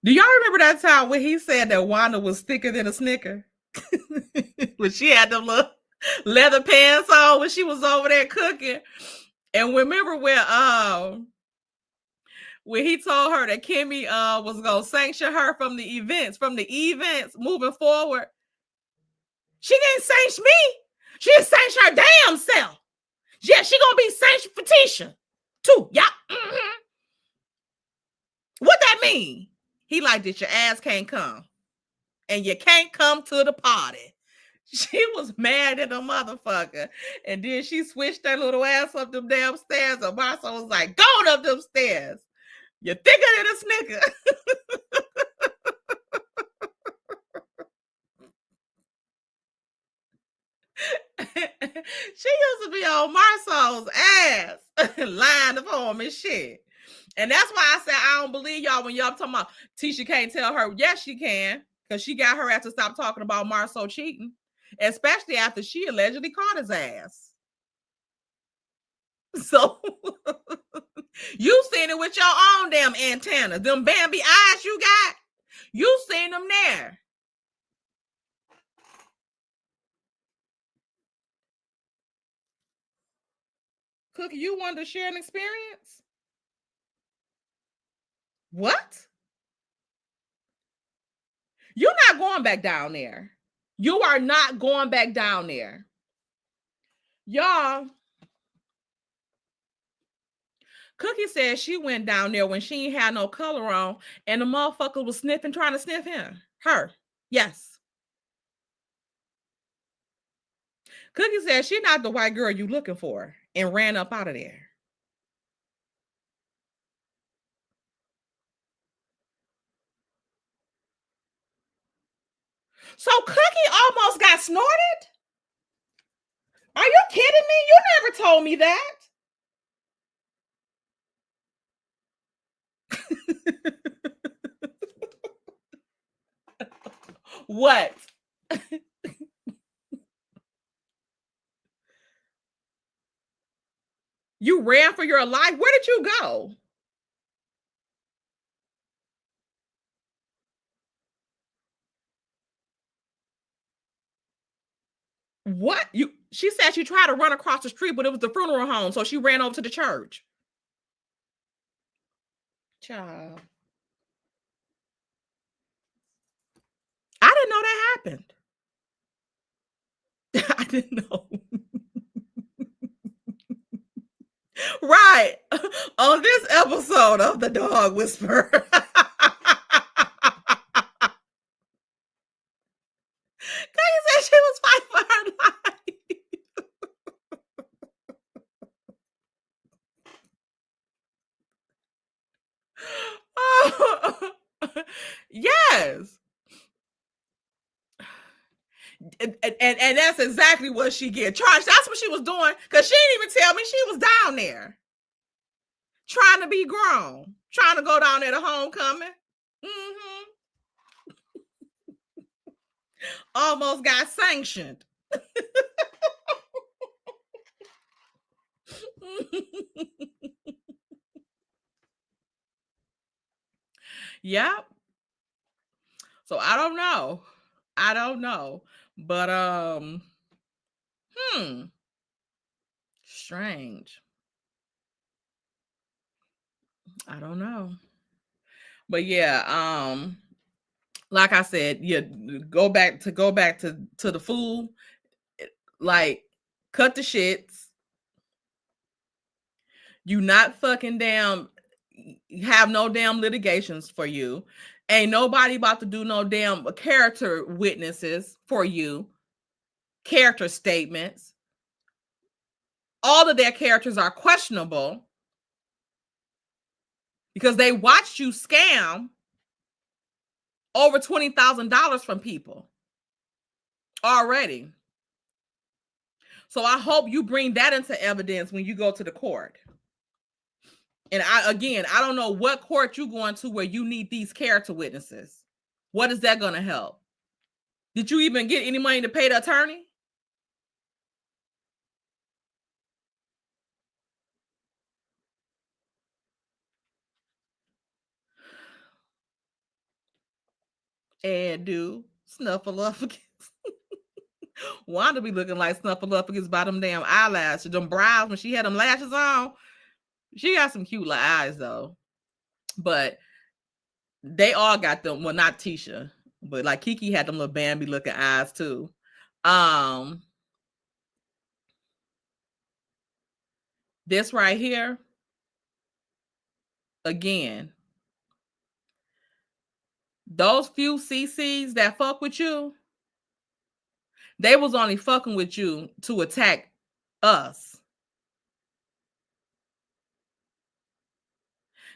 Do y'all remember that time when he said that Wanda was thicker than a Snicker? When she had them little leather pants on when she was over there cooking. And remember when he told her that Kimmy was gonna sanction her from the events moving forward. She didn't sanction me. She didn't sanction her damn self. Yeah, she gonna be sanctioned for Tisha. 2. Yeah. What that mean? He like, that your ass can't come. And you can't come to the party. She was mad at the motherfucker. And then she switched that little ass up them damn stairs. And Marcel was like, going up them stairs. You're thicker than a snicker. She used to be on Marcel's ass, lying for him and shit. And that's why I said I don't believe y'all when y'all talking about Tisha can't tell her. Yes, she can, because she got her ass to stop talking about Marcel cheating, especially after she allegedly caught his ass. So you seen it with your own damn antennas, them Bambi eyes you got. You seen them there. Cookie, you wanted to share an experience? What? You're not going back down there. You are not going back down there. Y'all, Cookie said she went down there when she ain't had no color on and the motherfucker was sniffing, trying to sniff him. Her. Yes. Cookie said she not the white girl you looking for and ran up out of there. So Cookie almost got snorted? Are you kidding me? You never told me that. What? You ran for your life? Where did you go? What? She said she tried to run across the street, but it was the funeral home, so she ran over to the church. Child. I didn't know that happened. I didn't know. Right. On this episode of The Dog Whisperer. Cookie said she was fighting for her life. Yes. And that's exactly what she get charged. That's what she was doing, because she didn't even tell me she was down there trying to be grown, trying to go down there to homecoming. Almost got sanctioned. Yep. So I don't know. But strange. I don't know. But yeah, like I said, yeah, go back to the fool. Like, cut the shits. You not fucking damn have no damn litigations for you. Ain't nobody about to do no damn character witnesses for you. Character statements. All of their characters are questionable because they watched you scam over $20,000 from people already. So I hope you bring that into evidence when you go to the court. And I don't know what court you're going to where you need these character witnesses. What is that going to help? Did you even get any money to pay the attorney? And do Snuffleupagus. Wanda be looking like Snuffleupagus by them damn eyelashes, them brows when she had them lashes on. She got some cute little eyes though. But they all got them. Well, not Tisha, but like Kiki had them little Bambi looking eyes too. This right here, again, those few CCs that fuck with you, they was only fucking with you to attack us.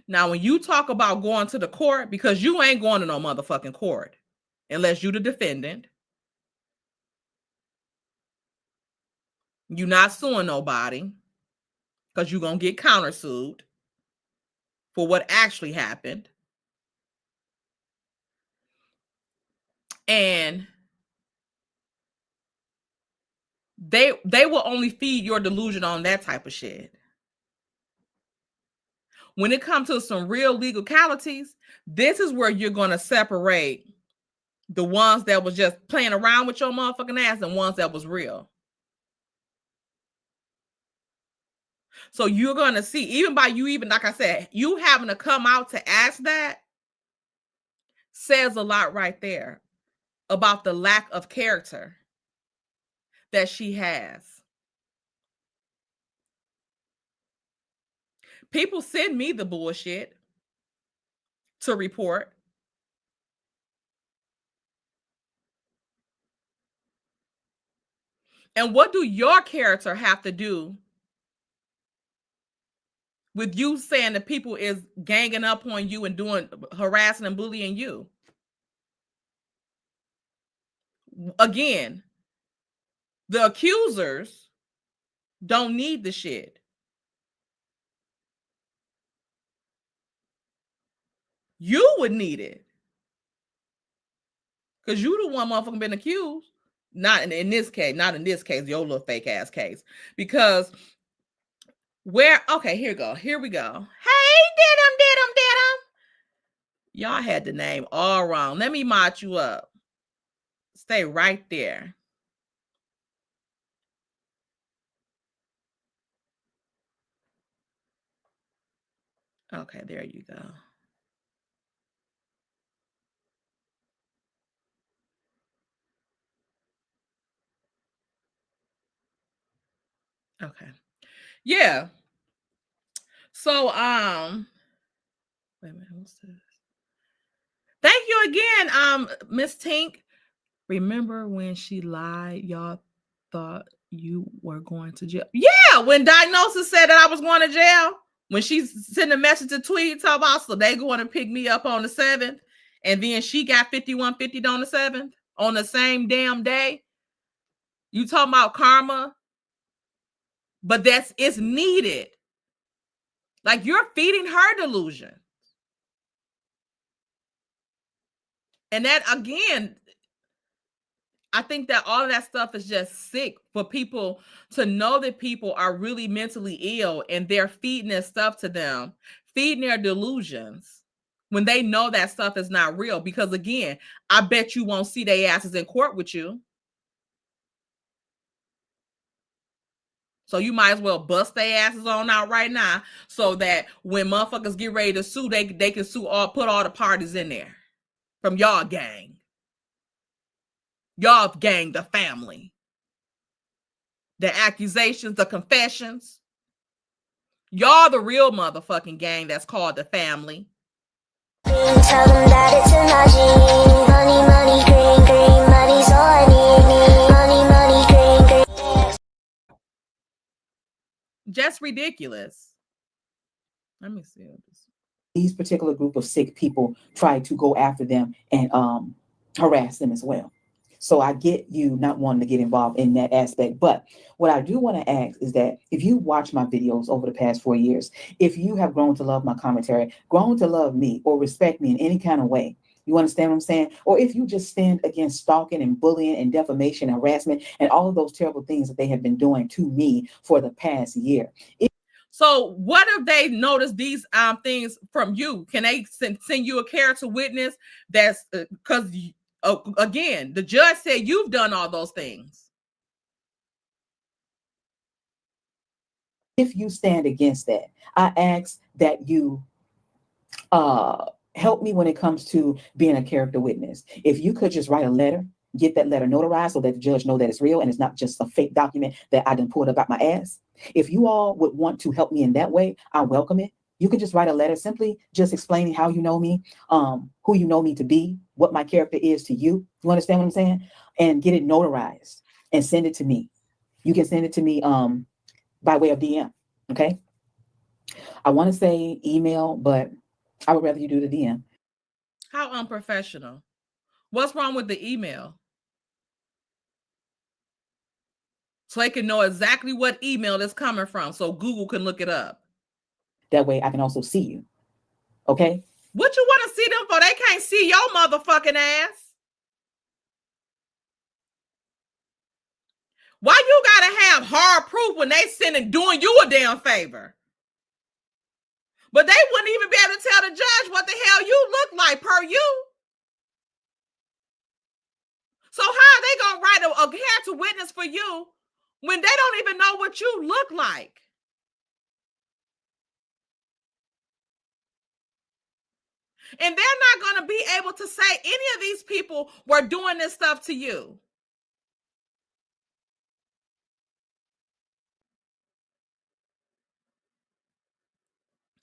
Now, when you talk about going to the court, because you ain't going to no motherfucking court unless you the defendant. You're not suing nobody because you're going to get countersued for what actually happened. And they will only feed your delusion on that type of shit. When it comes to some real legalities, this is where you're going to separate the ones that was just playing around with your motherfucking ass and ones that was real. So you're going to see, even by you, even like I said, you having to come out to ask that says a lot right there about the lack of character that she has. People send me the bullshit to report. And what do your character have to do with you saying that people is ganging up on you and doing harassing and bullying you? Again, the accusers don't need the shit. You would need it. Because you the one motherfucking been accused. Not in this case, your little fake ass case. Because okay, here we go. Hey, Didim. Y'all had the name all wrong. Let me mod you up. Stay right there. Okay, there you go. Okay. Yeah. So, wait a minute, what's this? Thank you again, Miss Tink. Remember when she lied? Y'all thought you were going to jail. Yeah, when Diagnosis said that I was going to jail, when she sent a message to Tweet talking about, so they going to pick me up on the 7th, and then she got 5150 on the 7th on the same damn day. You talking about karma? But it's needed. Like, you're feeding her delusion. And that, again, I think that all of that stuff is just sick for people to know that people are really mentally ill and they're feeding this stuff to them, feeding their delusions when they know that stuff is not real. Because, again, I bet you won't see their asses in court with you. So you might as well bust their asses on out right now so that when motherfuckers get ready to sue, they can sue put all the parties in there from y'all gang. Y'all gang, the family. The accusations, the confessions. Y'all the real motherfucking gang that's called the family. Tell them that it's a magic. Money, green, money's all I need. Money, green. Just ridiculous. Let me see. These particular group of sick people try to go after them and harass them as well. So I get you not wanting to get involved in that aspect. But what I do want to ask is that if you watch my videos over the past 4 years, if you have grown to love my commentary, grown to love me or respect me in any kind of way, you understand what I'm saying? Or if you just stand against stalking and bullying and defamation and harassment and all of those terrible things that they have been doing to me for the past year. So what if they notice these things from you? Can they send you a character witness? That's because again, the judge said you've done all those things. If you stand against that, I ask that you help me when it comes to being a character witness. If you could just write a letter, get that letter notarized so that the judge know that it's real and it's not just a fake document that I done pulled up out my ass. If you all would want to help me in that way, I welcome it. You can just write a letter simply just explaining how you know me, who you know me to be, what my character is to you. You understand what I'm saying? And get it notarized and send it to me. You can send it to me by way of DM. Okay. I want to say email, but I would rather you do the DM. How unprofessional. What's wrong with the email? So they can know exactly what email it's coming from so Google can look it up. That way I can also see you. Okay? What you want to see them for? They can't see your motherfucking ass. Why you gotta have hard proof when they sending doing you a damn favor? But they wouldn't even be able to tell the judge what the hell you look like per you. So how are they gonna write a character witness for you when they don't even know what you look like? And they're not gonna be able to say any of these people were doing this stuff to you.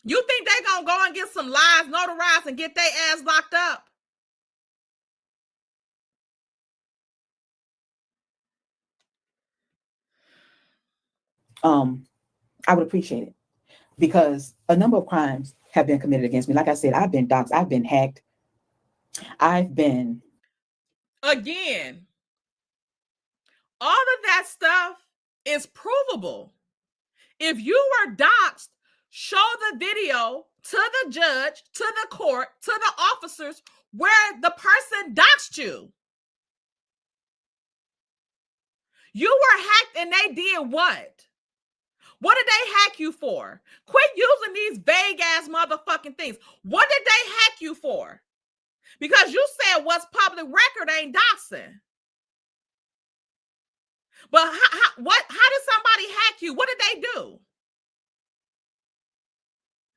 You think they gonna go and get some lies notarized and get their ass locked up? I would appreciate it because a number of crimes have been committed against me. Like I said, I've been doxxed, I've been hacked, I've been. Again, all of that stuff is provable. If you were doxxed, show the video to the judge, to the court, to the officers where the person doxed you. You were hacked and they did what? What did they hack you for? Quit using these vague ass motherfucking things. What did they hack you for? Because you said what's public record ain't doxing. But how did somebody hack you? What did they do?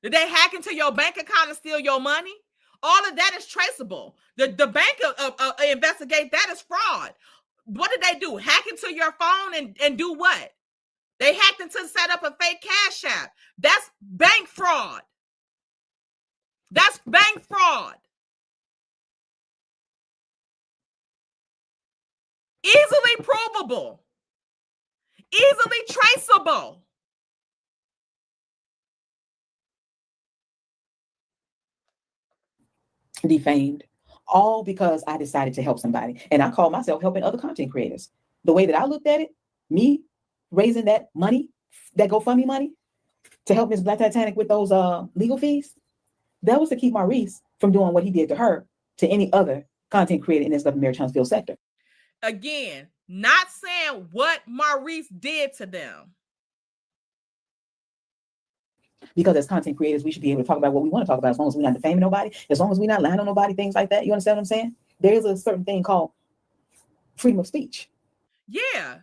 Did they hack into your bank account and steal your money? All of that is traceable. The bank investigate that is fraud. What did they do? Hack into your phone and do what? They hacked into set up a fake cash app. That's bank fraud. That's bank fraud. Easily provable. Easily traceable. Defamed, all because I decided to help somebody. And I call myself helping other content creators. The way that I looked at it, me raising that money, that GoFundMe money, to help Miss Black Titanic with those legal fees, that was to keep Maurice from doing what he did to her to any other content creator in this Mary Huntsville sector. Again, not saying what Maurice did to them. Because as content creators, we should be able to talk about what we want to talk about as long as we're not defaming nobody, as long as we're not lying on nobody, things like that. You understand what I'm saying? There is a certain thing called freedom of speech. Yeah.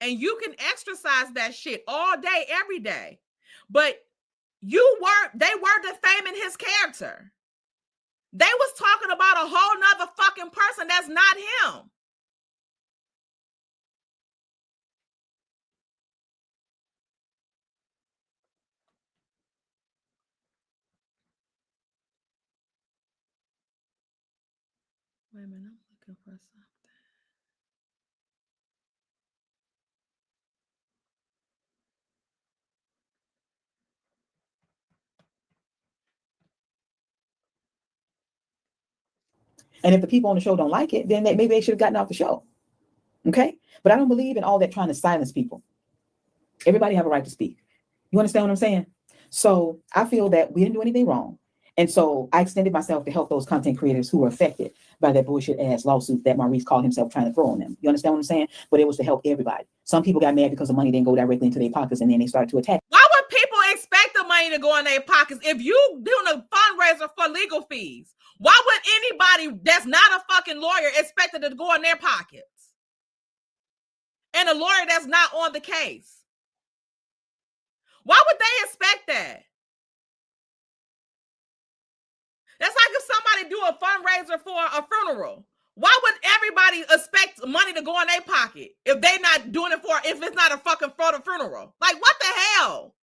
And you can exercise that shit all day, every day. But they were defaming his character. They was talking about a whole nother fucking person that's not him. Wait a minute, I'm looking for something. And if the people on the show don't like it, then maybe they should have gotten off the show. Okay? But I don't believe in all that trying to silence people. Everybody have a right to speak. You understand what I'm saying? So I feel that we didn't do anything wrong. And so I extended myself to help those content creators who were affected by that bullshit ass lawsuit that Maurice called himself trying to throw on them. You understand what I'm saying? But it was to help everybody. Some people got mad because the money didn't go directly into their pockets and then they started to attack. Why would people expect the money to go in their pockets if you doing a fundraiser for legal fees? Why would anybody that's not a fucking lawyer expect it to go in their pockets? And a lawyer that's not on the case. Why would they expect that? That's like if somebody do a fundraiser for a funeral. Why would everybody expect money to go in their pocket if they not doing it if it's not a fucking for the funeral? Like, what the hell?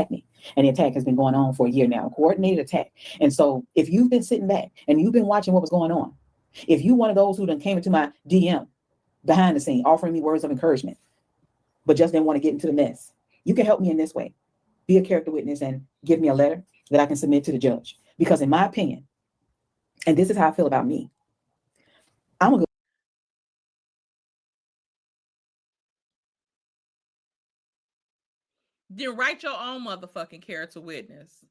me. And the attack has been going on for a year now, coordinated attack. And so if you've been sitting back and you've been watching what was going on, if you one of those who done came into my DM behind the scene, offering me words of encouragement, but just didn't want to get into the mess, you can help me in this way. Be a character witness and give me a letter that I can submit to the judge. Because in my opinion, and this is how I feel about me, I'm a good Then write your own motherfucking character witness.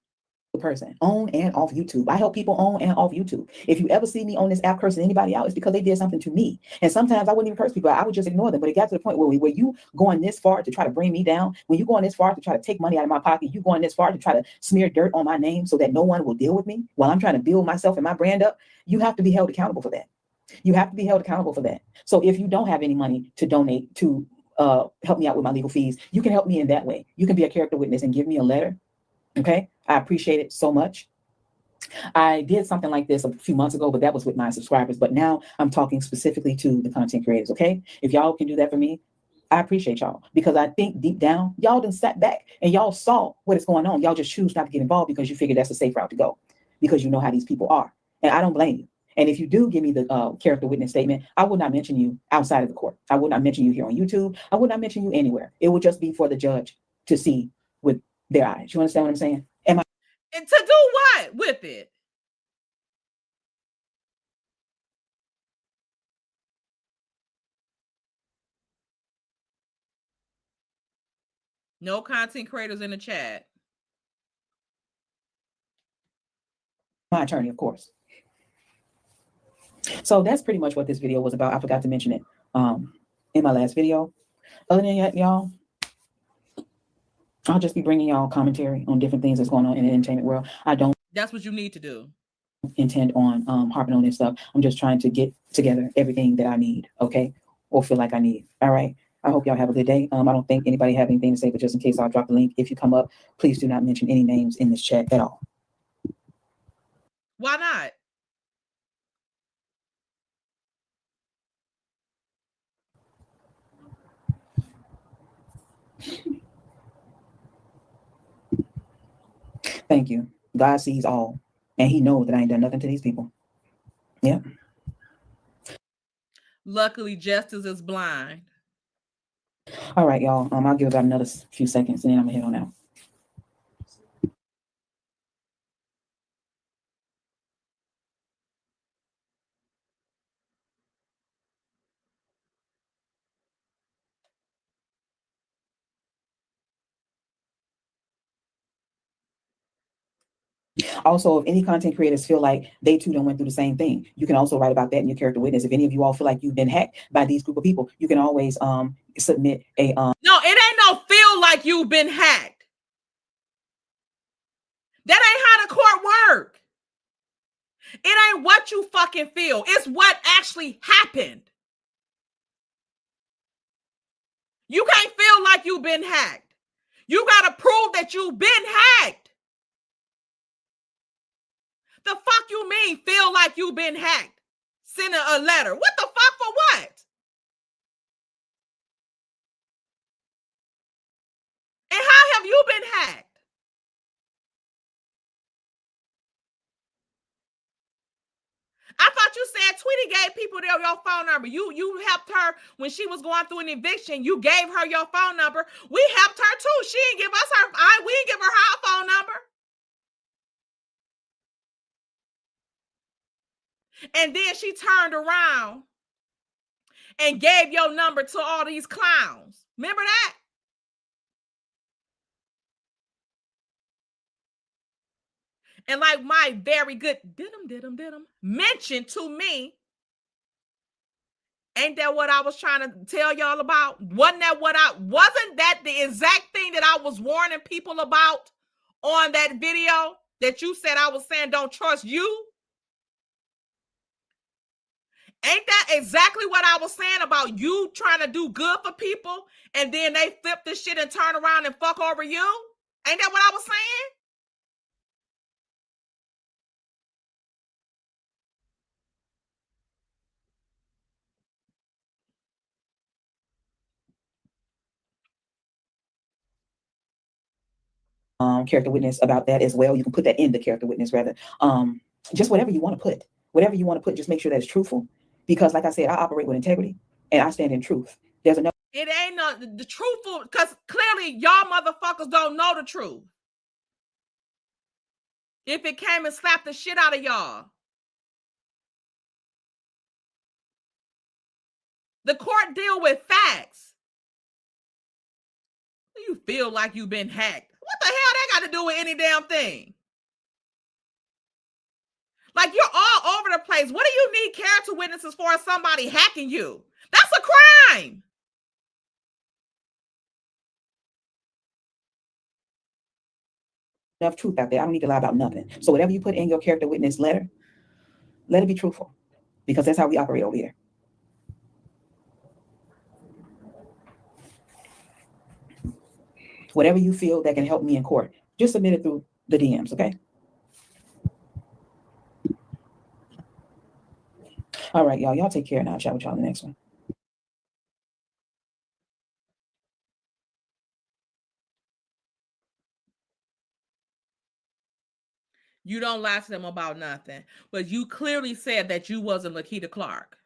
person on and off YouTube. I help people on and off YouTube. If you ever see me on this app cursing anybody out, it's because they did something to me. And sometimes I wouldn't even curse people. I would just ignore them. But it got to the point where you going this far to try to bring me down, when you going this far to try to take money out of my pocket, you going this far to try to smear dirt on my name so that no one will deal with me while I'm trying to build myself and my brand up, you have to be held accountable for that. You have to be held accountable for that. So if you don't have any money to donate to help me out with my legal fees, you can help me in that way. You can be a character witness and give me a letter. Okay, I appreciate it so much. I did something like this a few months ago, but that was with my subscribers. But now I'm talking specifically to the content creators. Okay, if y'all can do that for me, I appreciate y'all, because I think deep down y'all done sat back and y'all saw what is going on. Y'all just choose not to get involved because you figure that's a safe route to go, because you know how these people are, and I don't blame you. And if you do give me the character witness statement, I would not mention you outside of the court. I would not mention you here on YouTube. I would not mention you anywhere. It would just be for the judge to see with their eyes. You understand what I'm saying? Am I? And to do what with it? No content creators in the chat. My attorney, of course. So that's pretty much what this video was about. I forgot to mention it in my last video. Other than that, y'all, I'll just be bringing y'all commentary on different things that's going on in the entertainment world. I don't. That's what you need to do. Intend on harping on this stuff. I'm just trying to get together everything that I need, okay, or feel like I need. All right. I hope y'all have a good day. I don't think anybody have anything to say, but just in case, I'll drop the link. If you come up, please do not mention any names in this chat at all. Why not? Thank you. God sees all, and He knows that I ain't done nothing to these people. Yeah. Luckily, justice is blind. All right, y'all. I'll give about another few seconds, and then I'm gonna head on out. Also, if any content creators feel like they too done went through the same thing, you can also write about that in your character witness. If any of you all feel like you've been hacked by these group of people, you can always submit a No, it ain't no feel like you've been hacked. That ain't how the court work. It ain't what you fucking feel. It's what actually happened. You can't feel like you've been hacked. You gotta prove that you've been hacked. The fuck you mean feel like you've been hacked? Send a letter. What the fuck for what? And how have you been hacked? I thought you said Tweety gave people your phone number. You helped her when she was going through an eviction. You gave her your phone number. We helped her too. She didn't give us we didn't give her our phone number. And then she turned around and gave your number to all these clowns. Remember that? And like my very good diddum mentioned to me, ain't that what I was trying to tell y'all about? Wasn't that the exact thing that I was warning people about on that video that you said I was saying don't trust you? Ain't that exactly what I was saying about you trying to do good for people and then they flip this shit and turn around and fuck over you? Ain't that what I was saying? character witness about that as well. You can put that in the character witness rather. Just whatever you want to put. Whatever you want to put, just make sure that it's truthful. Because like I said, I operate with integrity and I stand in truth. There's another. It ain't no the truthful, because clearly y'all motherfuckers don't know the truth. If it came and slapped the shit out of y'all. The court deal with facts. You feel like you've been hacked. What the hell that got to do with any damn thing? Like, you're all over the place. What do you need character witnesses for somebody hacking you? That's a crime. Enough truth out there. I don't need to lie about nothing. So whatever you put in your character witness letter, let it be truthful. Because that's how we operate over here. Whatever you feel that can help me in court, just submit it through the DMs, okay? All right, y'all. Y'all take care, and I'll chat with y'all in the next one. You don't lie to them about nothing. But you clearly said that you wasn't Lakita Clark.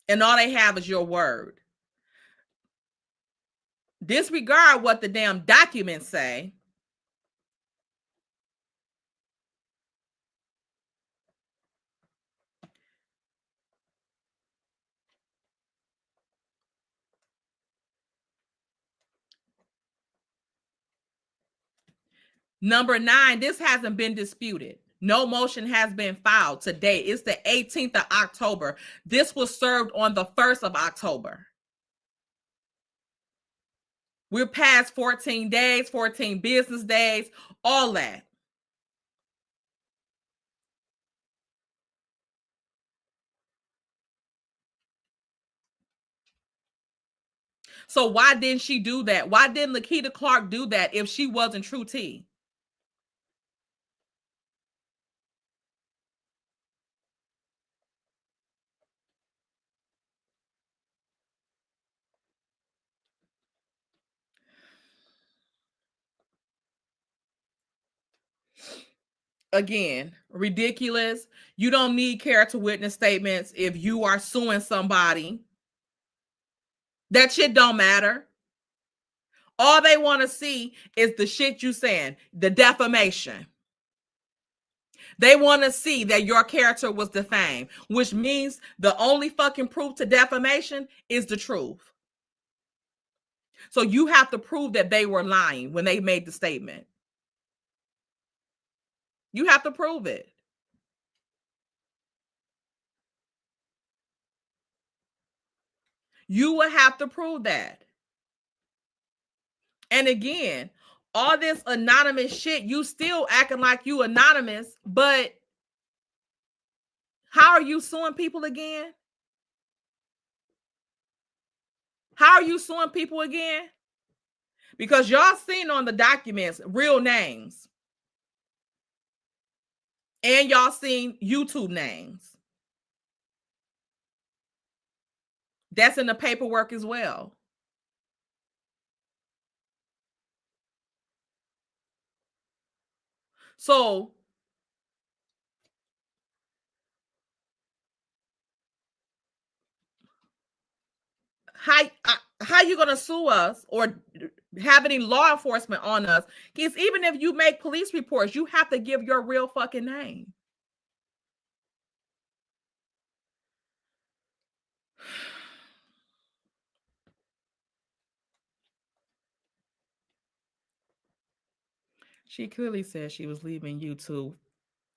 And all they have is your word. Disregard what the damn documents say. Number 9, this hasn't been disputed. No motion has been filed today. It's the 18th of October. This was served on the 1st of October. We're past 14 days, 14 business days, all that. So why didn't she do that? Why didn't Lakita Clark do that if she wasn't True T? Again, ridiculous. You don't need character witness statements if you are suing somebody. That shit don't matter. All they want to see is the shit you saying, the defamation. They want to see that your character was defamed, which means the only fucking proof to defamation is the truth. So you have to prove that they were lying when they made the statement. You have to prove it. You will have to prove that. And again, all this anonymous shit, you still acting like you anonymous, but how are you suing people again? How are you suing people again? Because y'all seen on the documents real names. And y'all seen YouTube names. That's in the paperwork as well. So how you gonna sue us or have any law enforcement on us? Because even if you make police reports, you have to give your real fucking name. She clearly said she was leaving YouTube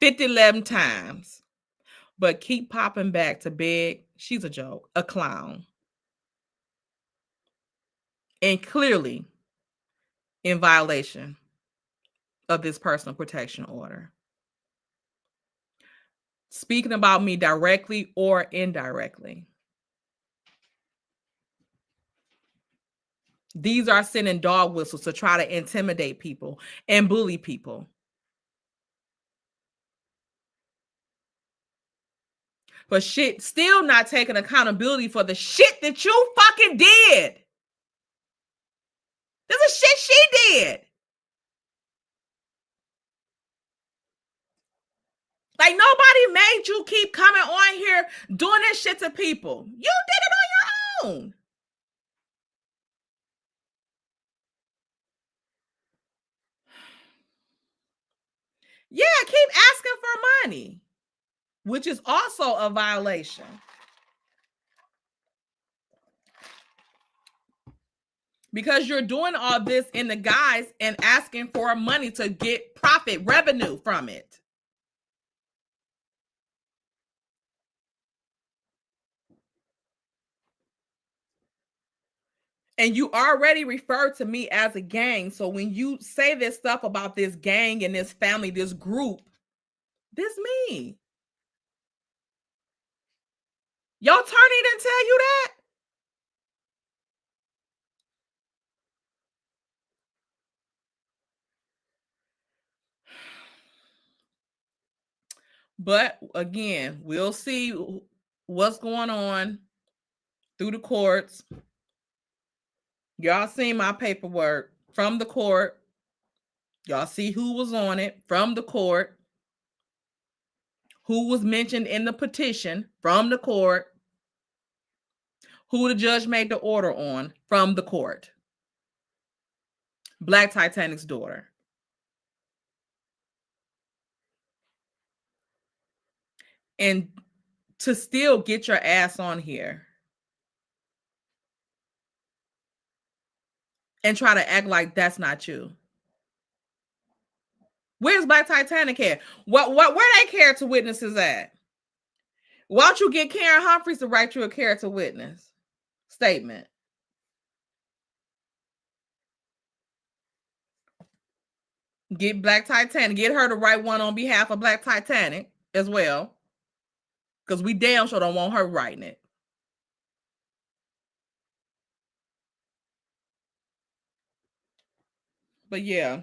50-11 times, but keep popping back to beg. She's a joke, a clown. And clearly in violation of this personal protection order. Speaking about me directly or indirectly. These are sending dog whistles to try to intimidate people and bully people. But shit, still not taking accountability for the shit that you fucking did. This is shit she did. Like, nobody made you keep coming on here doing this shit to people. You did it on your own. Yeah, keep asking for money, which is also a violation. Because you're doing all this in the guise and asking for money to get profit revenue from it. And you already referred to me as a gang. So when you say this stuff about this gang and this family, this group, this me. Your attorney didn't tell you that? But again, we'll see what's going on through the courts. Y'all seen my paperwork from the court. Y'all see who was on it from the court, who was mentioned in the petition from the court, who the judge made the order on from the court. Black Titanic's daughter. And to still get your ass on here and try to act like that's not you. Where's Black Titanic at? Where they character witnesses at? Why don't you get Karen Humphries to write you a character witness statement? Get Black Titanic. Get her to write one on behalf of Black Titanic as well. Because we damn sure don't want her writing it. But yeah.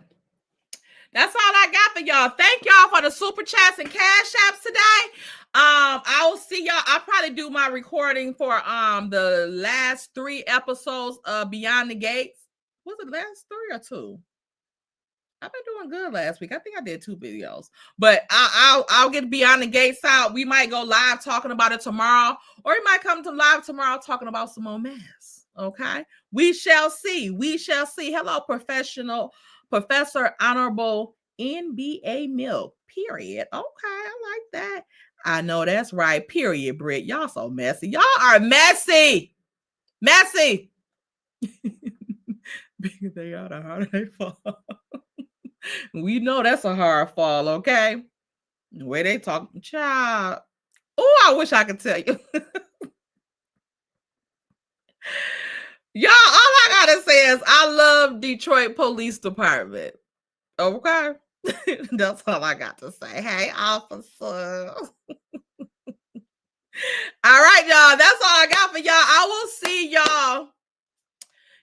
That's all I got for y'all. Thank y'all for the super chats and cash apps today. I will see y'all. I'll probably do my recording for the last 3 episodes of Beyond the Gates. Was it last 3 or 2? I've been doing good last week. I think I did 2 videos, but I'll get Beyond the Gates out. We might go live talking about it tomorrow, or we might come to live tomorrow talking about some more mess. Okay, we shall see. We shall see. Hello, Professor Honorable NBA Milk. Period. Okay, I like that. I know that's right. Period, Britt. Y'all so messy. Y'all are messy. Messy. Bigger they are, the harder they fall. We know that's a hard fall, okay? The way they talk, child. Oh, I wish I could tell you. Y'all, all I gotta say is I love Detroit Police Department. Okay? That's all I got to say. Hey, officer. All right, y'all. That's all I got for y'all. I will see y'all.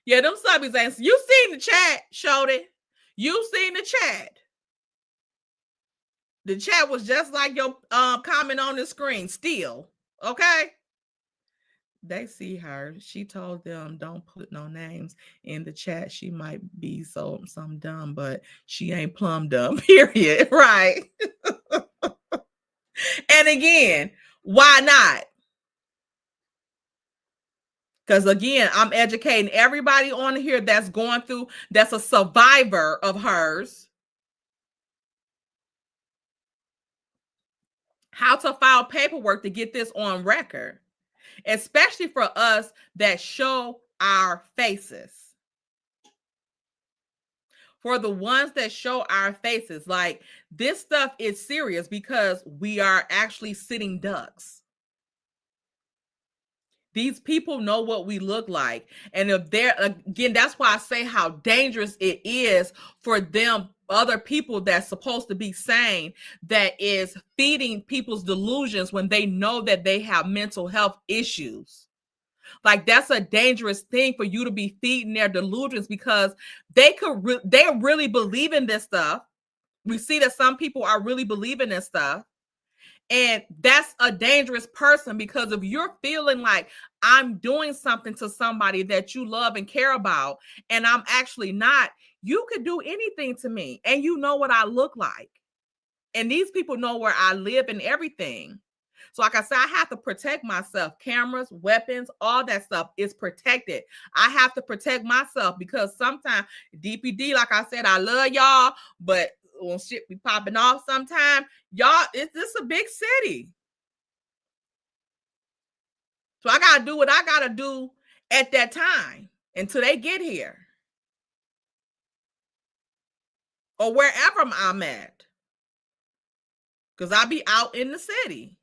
Yeah, them subbies ain't. You seen the chat, Shorty. You seen the chat. The chat was just like your comment on the screen still. Okay? They see her. She told them don't put no names in the chat. She might be some dumb, but she ain't plumb dumb, period. Right? And again, why not? Because again, I'm educating everybody on here that's going through, that's a survivor of hers, how to file paperwork to get this on record, especially for us that show our faces. For the ones that show our faces, like this stuff is serious because we are actually sitting ducks. These people know what we look like. And if they're, again, that's why I say how dangerous it is for them, other people that's supposed to be sane, that is feeding people's delusions when they know that they have mental health issues. Like, that's a dangerous thing for you to be feeding their delusions, because they really believe in this stuff. We see that some people are really believing this stuff. And that's a dangerous person, because if you're feeling like I'm doing something to somebody that you love and care about, and I'm actually not, you could do anything to me and you know what I look like. And these people know where I live and everything. So like I said, I have to protect myself. Cameras, weapons, all that stuff is protected. I have to protect myself, because sometimes DPD, like I said, I love y'all, but when shit be popping off sometime, y'all, this a big city. So I got to do what I got to do at that time until they get here or wherever I'm at. Because I be out in the city.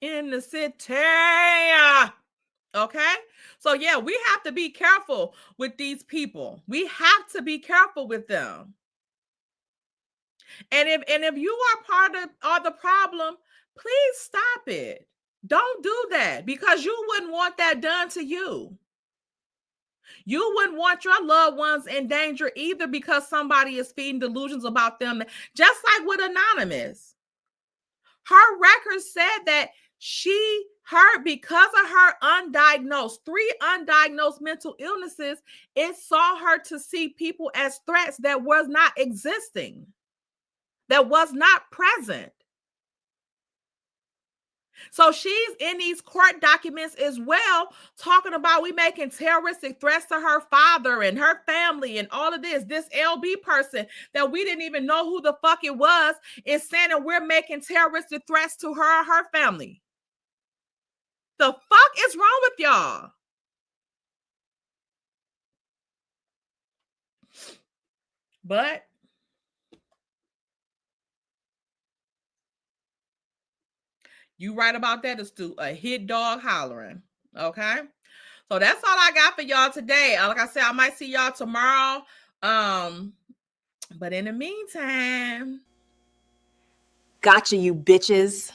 In the city. Okay? So yeah, we have to be careful with these people. We have to be careful with them. And if you are part of the problem, please stop it. Don't do that, because you wouldn't want that done to you. You wouldn't want your loved ones in danger either, because somebody is feeding delusions about them. Just like with Anonymous. Her record said that because of her three undiagnosed mental illnesses, it saw her to see people as threats that was not existing, that was not present. So she's in these court documents as well, talking about we making terroristic threats to her father and her family and all of this. This LB person that we didn't even know who the fuck it was is saying that we're making terroristic threats to her and her family. The fuck is wrong with y'all? But you right about that, is to a hit dog hollering. Okay. So that's all I got for y'all today. Like I said, I might see y'all tomorrow. But in the meantime, gotcha, you bitches.